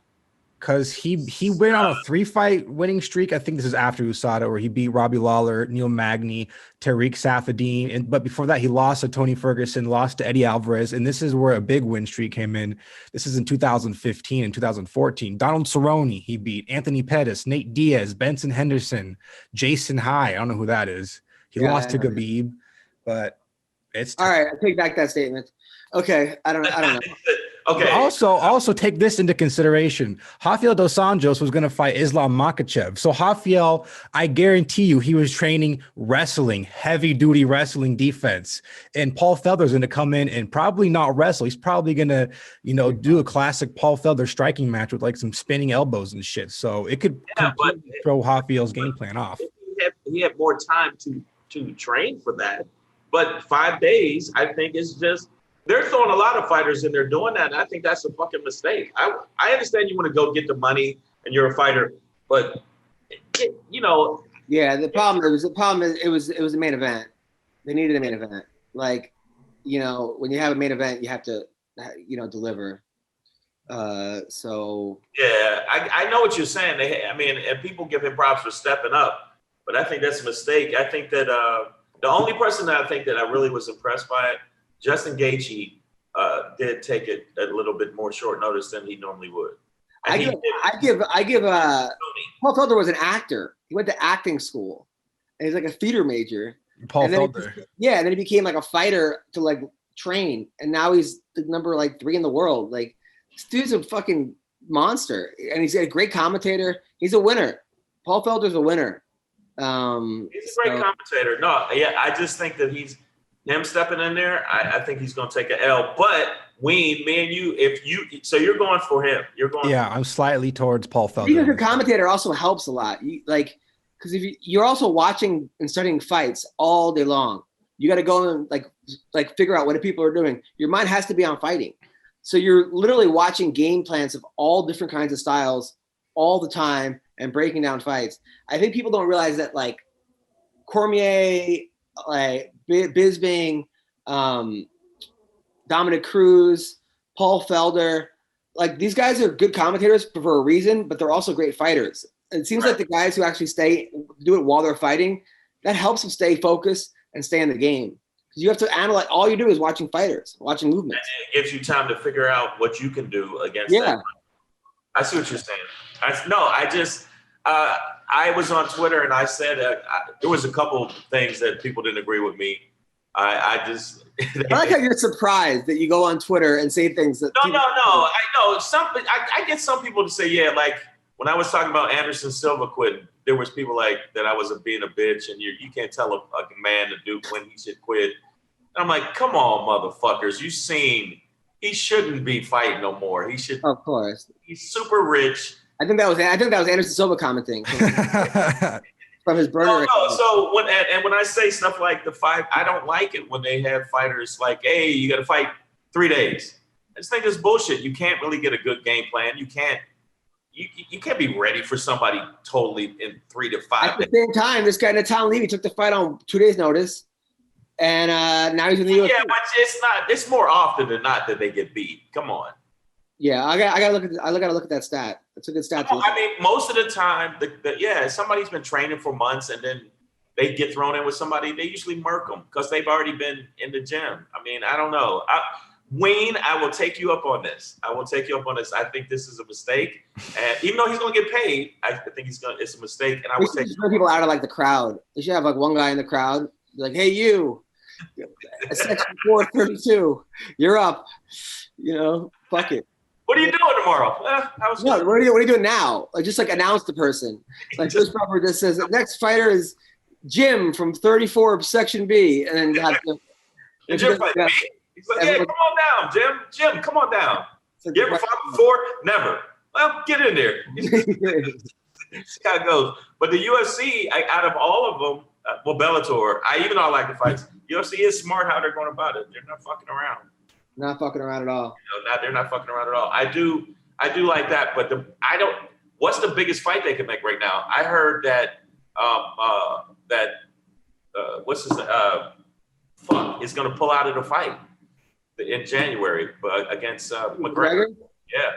Because he went on a 3-fight winning streak. I think this is after USADA, where he beat Robbie Lawler, Neil Magny, Tariq Safadine. But before that, he lost to Tony Ferguson, lost to Eddie Alvarez. And this is where a big win streak came in. This is in 2015 and 2014. Donald Cerrone, he beat Anthony Pettis, Nate Diaz, Benson Henderson, Jason High. I don't know who that is. He lost to Khabib, but it's all right. I take back that statement. Okay, I don't know. Okay. Also take this into consideration. Rafael dos Anjos was going to fight Islam Makhachev. So Rafael, I guarantee you, he was training wrestling, heavy duty wrestling defense. And Paul Felder's going to come in and probably not wrestle. He's probably going to, do a classic Paul Felder striking match with some spinning elbows and shit. So it could completely throw Rafael's game plan off. He had more time to train for that. But 5 days, I think, is just. They're throwing a lot of fighters in there doing that, and I think that's a fucking mistake. I understand you want to go get the money and you're a fighter, but Yeah, the problem is it was a main event. They needed a main event. When you have a main event, you have to deliver. So yeah, I know what you're saying. And people give him props for stepping up, but I think that's a mistake. I think that the only person that I think that I really was impressed by it. Justin Gaethje did take it a little bit more short notice than he normally would. I give Paul Felder was an actor. He went to acting school. And he's like a theater major. Paul Felder. And then he became like a fighter to like train. And now he's the number like 3 in the world. Like this dude's a fucking monster. And he's a great commentator. He's a winner. Paul Felder's a winner. He's a great commentator. No, yeah, I just think that him stepping in there, I think he's going to take an L. But Ween, me and you, so you're going for him. I'm slightly towards Paul Felder. Being a good commentator also helps a lot. Because if you're also watching and studying fights all day long, you got to go and like figure out what the people are doing. Your mind has to be on fighting. So you're literally watching game plans of all different kinds of styles all the time and breaking down fights. I think people don't realize that like Cormier, like Bisping, Dominic Cruz, Paul Felder, like these guys are good commentators for a reason, but they're also great fighters. It seems like the guys who actually do it while they're fighting, that helps them stay focused and stay in the game. Because you have to analyze. All you do is watching fighters, watching movements. And it gives you time to figure out what you can do against them. I see what you're saying. I was on Twitter and I said there was a couple things that people didn't agree with me. I like how you're surprised that you go on Twitter and say things that. No. I know something. I get some people to say, yeah, like when I was talking about Anderson Silva quitting, there was people like that I was being a bitch and you can't tell a man to do when he should quit. And I'm like, come on, motherfuckers. You seen he shouldn't be fighting no more. He should. Of course. He's super rich. I think that was Anderson Silva commenting from his burner. No. So when I say stuff like the fight, I don't like it when they have fighters like, hey, you got to fight 3 days. I just think it's bullshit. You can't really get a good game plan. You can't be ready for somebody totally in 3 to 5 days. At the same time, this guy Natan Levy took the fight on 2 days' notice, and now he's in the UFC. Yeah, but it's not. It's more often than not that they get beat. Come on. Yeah, I gotta look at that stat. That's a good stat. I mean, most of the time, somebody's been training for months, and then they get thrown in with somebody. They usually murk them because they've already been in the gym. I mean, I don't know. Wayne, I will take you up on this. I think this is a mistake, and even though he's going to get paid, I think it's a mistake. And I will take people out of like the crowd. They should have like one guy in the crowd, be like, "Hey, you, section 432, you're up." Fuck it. What are you doing tomorrow? What are you doing now? Like just like announce the person. Like this proper just says the next fighter is Jim from 34 Section B, and then have to. Jim's like me. He's like, yeah, come on down, Jim. Jim, come on down. You ever fought before? Never. Well, get in there. See how it goes. But the UFC, out of all of them, Bellator, even though I like the fights, UFC is smart how they're going about it. They're not fucking around. Not fucking around at all. They're not fucking around at all. I do like that, but what's the biggest fight they can make right now? I heard that is going to pull out of the fight in January against McGregor. Yeah.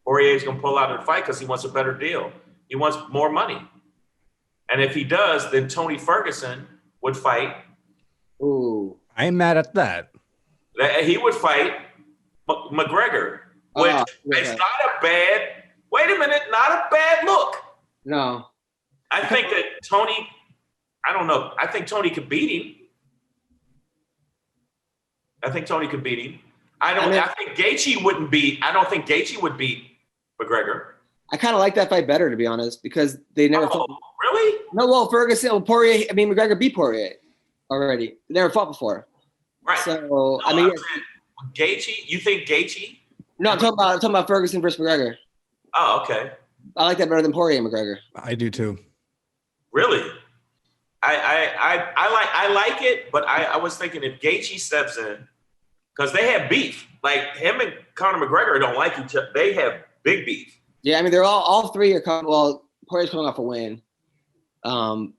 Poirier's going to pull out of the fight because he wants a better deal. He wants more money. And if he does, then Tony Ferguson would fight. Ooh. I ain't mad at that. He would fight McGregor, which is not a bad look. No. I think that Tony, I don't know. I think Tony could beat him. I think Gaethje wouldn't beat. I don't think Gaethje would beat McGregor. I kind of like that fight better, to be honest, because they never fought. Really? No, well, Poirier, McGregor beat Poirier already. They never fought before. Right. So, Gaethje, you think Gaethje? No, I'm talking about Ferguson versus McGregor. Oh, okay. I like that better than Poirier and McGregor. I do too. Really? I like it, but I was thinking if Gaethje steps in, because they have beef. Like him and Conor McGregor don't like each other. They have big beef. Yeah, I mean they're all three are coming. Well, Poirier's coming off a win. The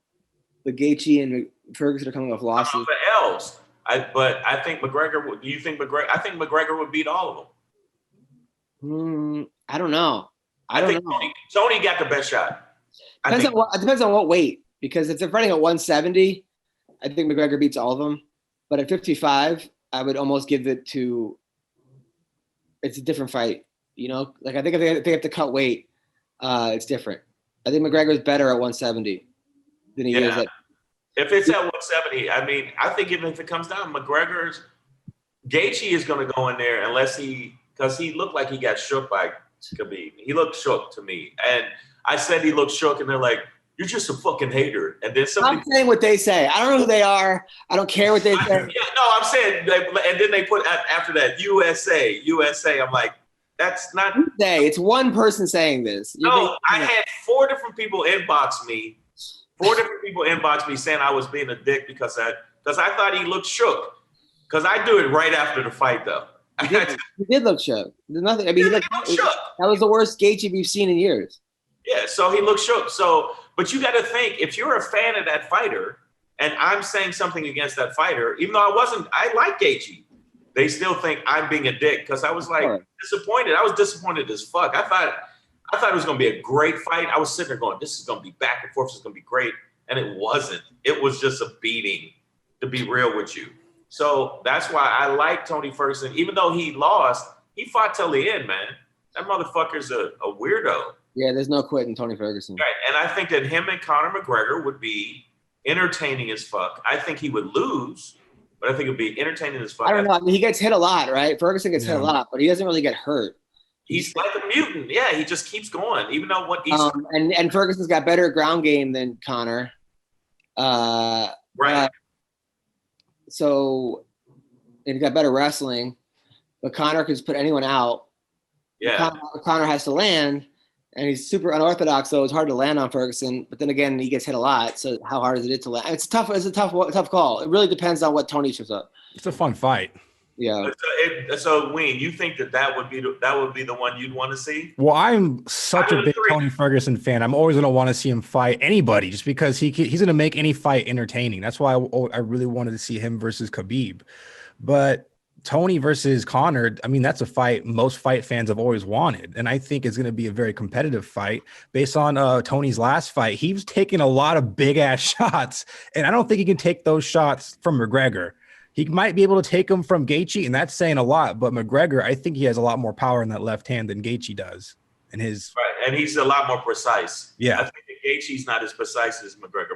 Gaethje and Ferguson are coming off losses. For L's. But I think McGregor. Do you think McGregor? I think McGregor would beat all of them. I don't know. I think Tony got the best shot. It depends on what weight. Because if they're fighting at 170, I think McGregor beats all of them. But at 55, I would almost give it to. It's a different fight. You know, like I think if they have to cut weight, it's different. I think McGregor is better at 170 than he is at. If it's at 170, I mean, I think even if it comes down, Gaethje is going to go in there because he looked like he got shook by Khabib. He looked shook to me. And I said he looked shook, and they're like, you're just a fucking hater. And then I'm saying what they say. I don't know who they are. I don't care what they say. I'm saying, and then they put after that, USA. I'm like, that's not. It's one person saying this. No, I had 4 different people inbox me. 4 different people inboxed me saying I was being a dick because I thought he looked shook. Because I do it right after the fight, though. He did look shook. There's nothing. I mean, he looked shook. That was the worst Gaethje we've seen in years. Yeah, so he looked shook. So, but you got to think, if you're a fan of that fighter, and I'm saying something against that fighter, even though I like Gaethje, they still think I'm being a dick because I was like disappointed. I was disappointed as fuck. I thought it was going to be a great fight. I was sitting there going, this is going to be back and forth. This is going to be great. And it wasn't. It was just a beating, to be real with you. So that's why I like Tony Ferguson. Even though he lost, he fought till the end, man. That motherfucker's a weirdo. Yeah, there's no quitting Tony Ferguson. Right. And I think that him and Conor McGregor would be entertaining as fuck. I think he would lose, but I think it would be entertaining as fuck. I don't know. I mean, he gets hit a lot, right? Ferguson gets hit a lot, but he doesn't really get hurt. He's like a mutant. Yeah, he just keeps going, even though what he's and Ferguson's got better ground game than Conor. Right. So and he got better wrestling, but Conor could just put anyone out. Yeah. Conor has to land, and he's super unorthodox, so it's hard to land on Ferguson. But then again, he gets hit a lot, so how hard is it to land? It's a tough call. It really depends on what Tony shows up. It's a fun fight. Yeah. So Wayne, you think that would be the one you'd want to see? Well, I'm such a big Tony Ferguson fan. I'm always going to want to see him fight anybody just because he's going to make any fight entertaining. That's why I really wanted to see him versus Khabib. But Tony versus Conor, I mean, that's a fight most fight fans have always wanted. And I think it's going to be a very competitive fight based on Tony's last fight. He was taking a lot of big ass shots, and I don't think he can take those shots from McGregor. He might be able to take them from Gaethje, and that's saying a lot. But McGregor, I think he has a lot more power in that left hand than Gaethje does. And and he's a lot more precise. Yeah, I think that Gaethje's not as precise as McGregor.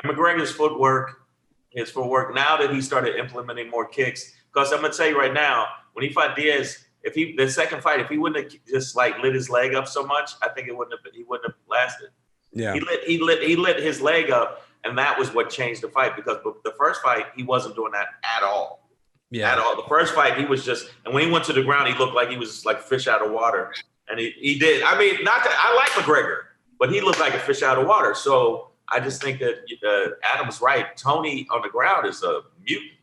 McGregor's footwork, now that he started implementing more kicks. Because I'm gonna tell you right now, when he fought Diaz, the second fight, if he wouldn't have just like lit his leg up so much, I think he wouldn't have lasted. Yeah, he lit his leg up. And that was what changed the fight, because the first fight, he wasn't doing that at all. Yeah. At all. The first fight, he was just, and when he went to the ground, he looked like he was like fish out of water. And he did. I mean, not that I like McGregor, but he looked like a fish out of water. So I just think that Adam's right. Tony on the ground is a mutant.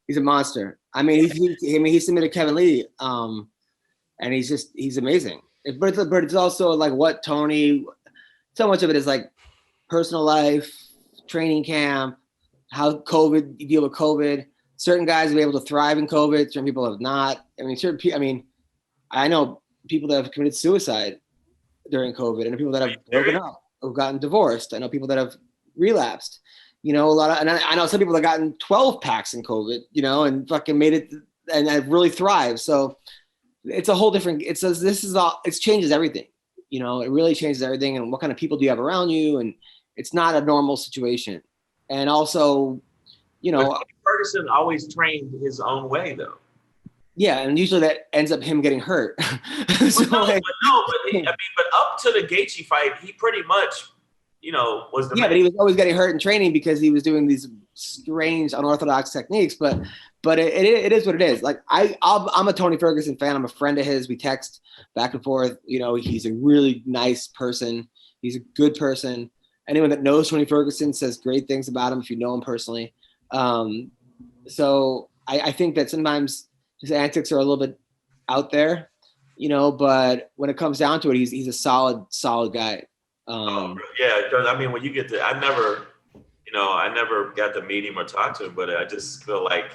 He's a monster. I mean, he submitted Kevin Lee, and he's amazing. But it's also like what Tony, so much of it is like personal life, training camp, how you deal with COVID. Certain guys have been able to thrive in COVID. Certain people have not. I know people that have committed suicide during COVID, and people that have broken up or gotten divorced. I know people that have relapsed. You know, and I know some people that have gotten 12 packs in COVID. You know, and fucking made it and have really thrived. So it's a whole different. It changes everything. You know, it really changes everything, and what kind of people do you have around you, and it's not a normal situation. And also, you know, but Ferguson always trained his own way, though. Yeah, and usually that ends up him getting hurt. But up to the Gaethje fight, he pretty much, you know, was the but he was always getting hurt in training because he was doing these strange, unorthodox techniques. But it is what it is. Like I'm a Tony Ferguson fan. I'm a friend of his. We text back and forth. You know, he's a really nice person. He's a good person. Anyone that knows Tony Ferguson says great things about him if you know him personally. So I think that sometimes his antics are a little bit out there, you know, but when it comes down to it, he's a solid guy. Because I mean, when you get I never got to meet him or talk to him, but I just feel like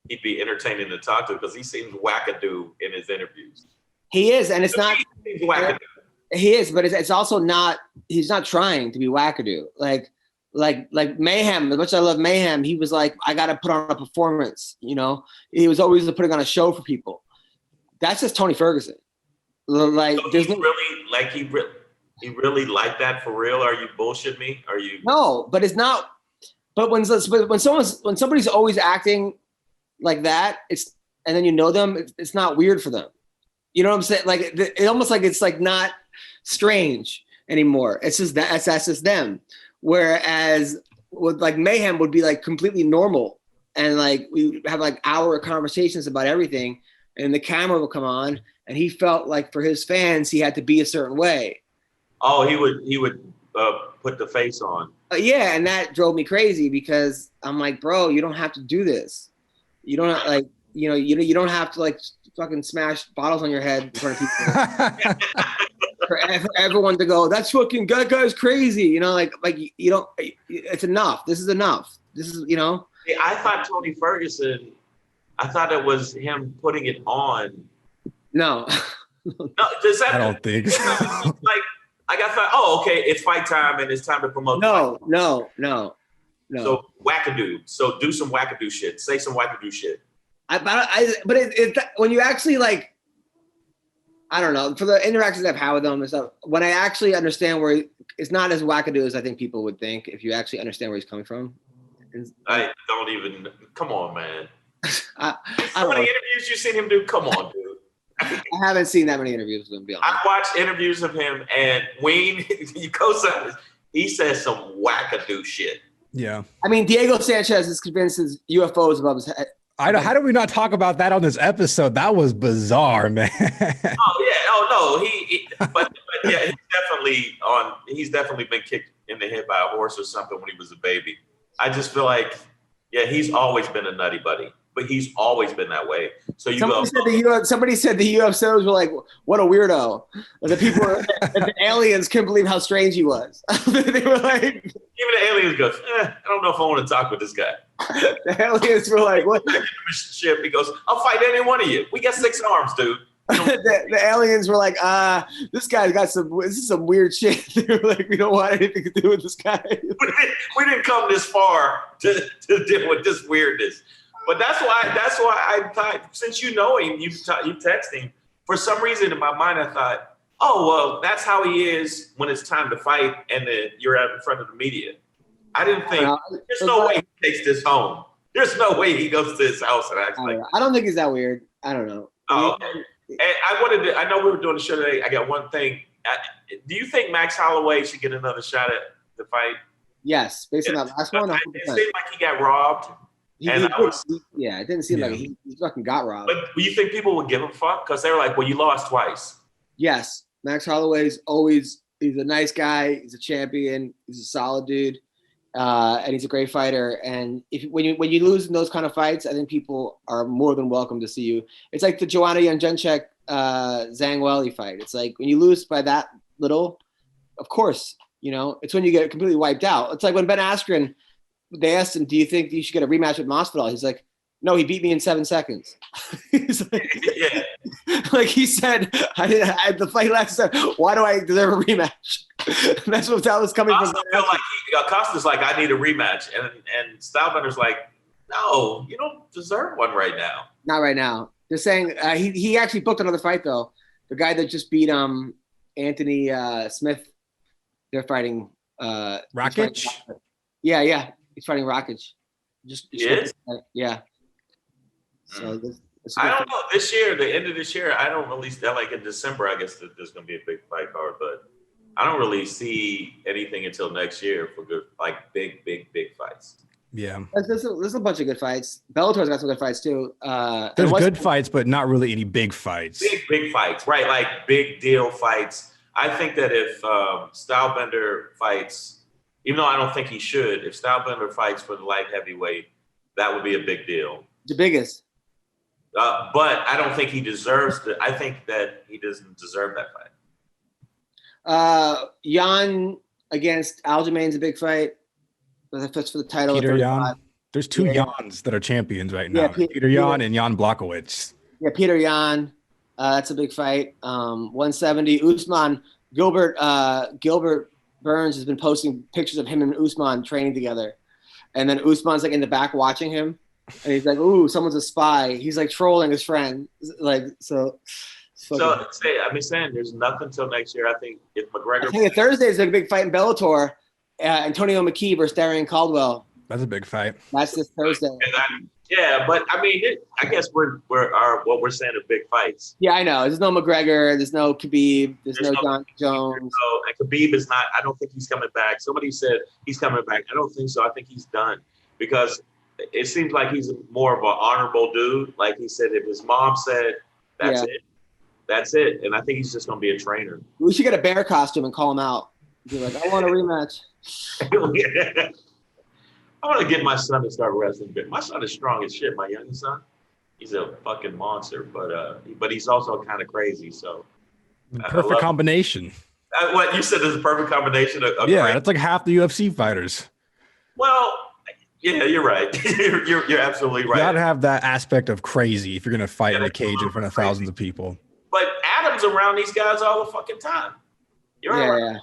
he'd be entertaining to talk to because he seems wackadoo in his interviews. He is, and it's not. He seems wackadoo. He is, but it's also not. He's not trying to be wackadoo. Like Mayhem. As much as I love Mayhem, he was like, I got to put on a performance. You know, he was always putting on a show for people. That's just Tony Ferguson. Like, So he really liked that for real? Are you bullshit me? Are you? No, but it's not. But when somebody's always acting like that, and then you know them, it's not weird for them. You know what I'm saying? Like it almost like it's like not strange anymore. It's just that's just them. Whereas with like Mayhem would be like completely normal, and like we have like hour conversations about everything, and the camera will come on, and he felt like for his fans he had to be a certain way. Oh, he would put the face on. Yeah, and that drove me crazy because I'm like, bro, you don't have to do this. You don't like, you don't have to like fucking smash bottles on your head in front of people. for everyone to go, that's fucking that guy's crazy. You know, like you don't. It's enough. This is enough. This is Yeah, I thought Tony Ferguson. I thought it was him putting it on. No. No, does that? I don't think so. Like I thought, oh, okay, it's fight time and it's time to promote. No. So wackadoo. So do some wackadoo shit. Say some wackadoo shit. When you actually like, I don't know, for the interactions I've had with them and stuff, when I actually understand where it's not as wackadoo as I think people would think if you actually understand where he's coming from. I don't even. Come on, man. How many interviews you seen him do? Come on, dude. I haven't seen that many interviews with him. Be honest. I watched interviews of him, and Wayne, he says some wackadoo shit. Yeah. I mean, Diego Sanchez is convinced his UFO is above his head. How do we not talk about that on this episode? That was bizarre, man. Oh yeah. Oh no. But yeah, he's definitely been kicked in the head by a horse or something when he was a baby. I just feel like, yeah, he's always been a nutty buddy. But he's always been that way. So somebody said the UFOs were like, what a weirdo. The aliens couldn't believe how strange he was. They were like, even the aliens goes, I don't know if I want to talk with this guy. The aliens were like, what? Ship. He goes, I'll fight any one of you. We got 6 arms, dude. The aliens were like, this guy's got this is some weird shit. They were like, we don't want anything to do with this guy. we didn't come this far to deal with this weirdness. But that's why I thought, since you know him, you text him. For some reason in my mind, I thought, oh, well, that's how he is when it's time to fight and you're out in front of the media. I didn't think, there's no way he takes this home. There's no way he goes to his house and acts like I don't think he's that weird. I don't know. Oh, okay. And I know we were doing the show today. I got one thing. Do you think Max Holloway should get another shot at the fight? Yes, based on that last one. It seemed like he got robbed. It didn't seem like he fucking got robbed. But do you think people would give a fuck? Because they were like, well, you lost twice. Yes. Max Holloway's he's a nice guy. He's a champion. He's a solid dude. And he's a great fighter. And when you lose in those kind of fights, I think people are more than welcome to see you. It's like the Joanna Jędrzejczyk Zhang Weili fight. It's like when you lose by that little, of course, it's when you get completely wiped out. It's like when Ben Askren, they asked him, do you think you should get a rematch with Masvidal? He's like, no, he beat me in 7 seconds. He's like, yeah. Like he said, the fight last time, why do I deserve a rematch? And that's what that was coming from. Costa's like, I need a rematch. And Stylbender's like, no, you don't deserve one right now. Not right now. They're saying he actually booked another fight, though. The guy that just beat Anthony Smith, they're fighting. Rakic? Yeah. He's fighting Rakic. Yeah. So I don't know. This year, the end of this year, I don't really like in December. I guess there's going to be a big fight card, but I don't really see anything until next year for good, like big fights. Yeah, there's a bunch of good fights. Bellator's got some good fights too. There's good fights, but not really any big fights. Big fights, right? Like big deal fights. I think that if Stylebender fights. Even though I don't think he should, if Stylebender fights for the light heavyweight, that would be a big deal. The biggest. But I don't think he deserves I think that he doesn't deserve that fight. Jan against Aljamain's a big fight. That's for the title. Peter Yan. There's 2 Jans that are champions right now. Peter Yan and Jan Blachowicz. Yeah, Peter Yan. That's a big fight. 170. Usman. Gilbert Burns has been posting pictures of him and Usman training together. And then Usman's like in the back watching him. And he's like, ooh, someone's a spy. He's like trolling his friend. Like, so So I've been saying there's nothing till next year. I think if McGregor. I think Thursday is a big fight in Bellator. Antonio McKee versus Darian Caldwell. That's a big fight. That's this Thursday. But I mean, I guess what we're saying are big fights. Yeah, I know. There's no McGregor. There's no Khabib. There's no John Jones. And Khabib is not. I don't think he's coming back. Somebody said he's coming back. I don't think so. I think he's done because it seems like he's more of an honorable dude. Like he said, if his mom said, that's it. That's it. And I think he's just going to be a trainer. We should get a bear costume and call him out. Be like, I want a rematch. I want to get my son to start wrestling. My son is strong as shit. My youngest son, he's a fucking monster. But he's also kind of crazy. So perfect combination. What you said is a perfect combination of that's like half the UFC fighters. Well, yeah, you're right. you're absolutely right. You got to have that aspect of crazy if you're going to fight in a cage in front of thousands of people. But Adam's around these guys all the fucking time. You're right. Yeah.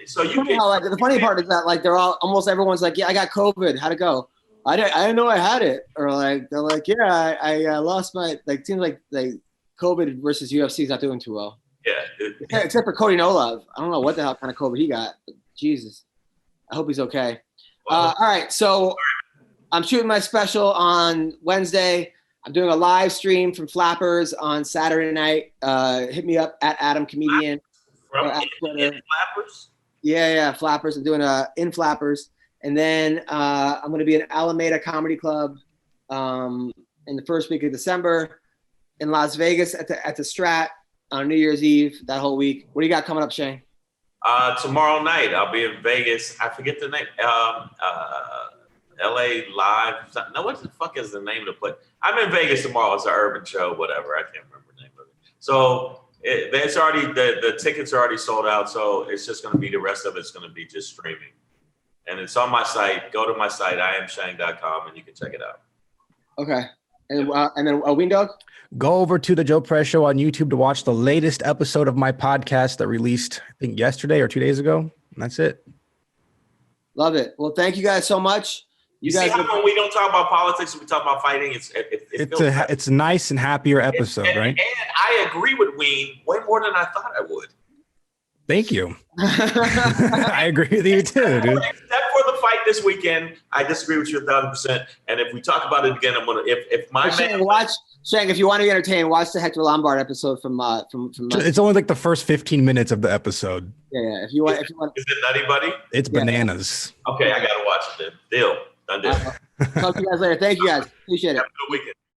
So the funny part is that like they're all almost everyone's like, yeah, I got COVID. How'd it go? I didn't know I had it. Or like they're like, yeah, I lost my like. Seems like COVID versus UFC is not doing too well. Yeah. Except for Cody Nolov. I don't know what the hell kind of COVID he got. But Jesus, I hope he's okay. All right, so I'm shooting my special on Wednesday. I'm doing a live stream from Flappers on Saturday night. Hit me up at Adam Comedian. From Flappers? Yeah, Flappers. I'm doing in Flappers. And then I'm going to be in Alameda Comedy Club in the first week of December, in Las Vegas at the Strat on New Year's Eve, that whole week. What do you got coming up, Shane? Tomorrow night, I'll be in Vegas. I forget the name. LA Live. No, what the fuck is the name of the place? I'm in Vegas tomorrow. It's an urban show, whatever. I can't remember the name of it. So it's already the tickets are already sold out. So it's just going to be the rest of it's going to be just streaming, and it's on my site. Go to my site, iamshang.com, and you can check it out. Okay, and then Ween Dog. Go over to the Joe Press Show on YouTube to watch the latest episode of my podcast that released, I think, yesterday or 2 days ago. And that's it. Love it. Well, thank you guys so much. You see how when we don't talk about politics, we talk about fighting. It's a nice and happier episode, right? And I agree with Ween way more than I thought I would. Thank you. I agree with you too, dude. Except for the fight this weekend, I disagree with you 1,000%. And if we talk about it again, I'm gonna. If my Shang, if you want to be entertained, watch the Hector Lombard episode from. It's only like the first 15 minutes of the episode. Yeah. If you want. Is it Nutty Buddy? It's bananas. Okay, I gotta watch it then. Deal. Done deal. Talk to you guys later. Thank you guys. Appreciate it. Have a good weekend.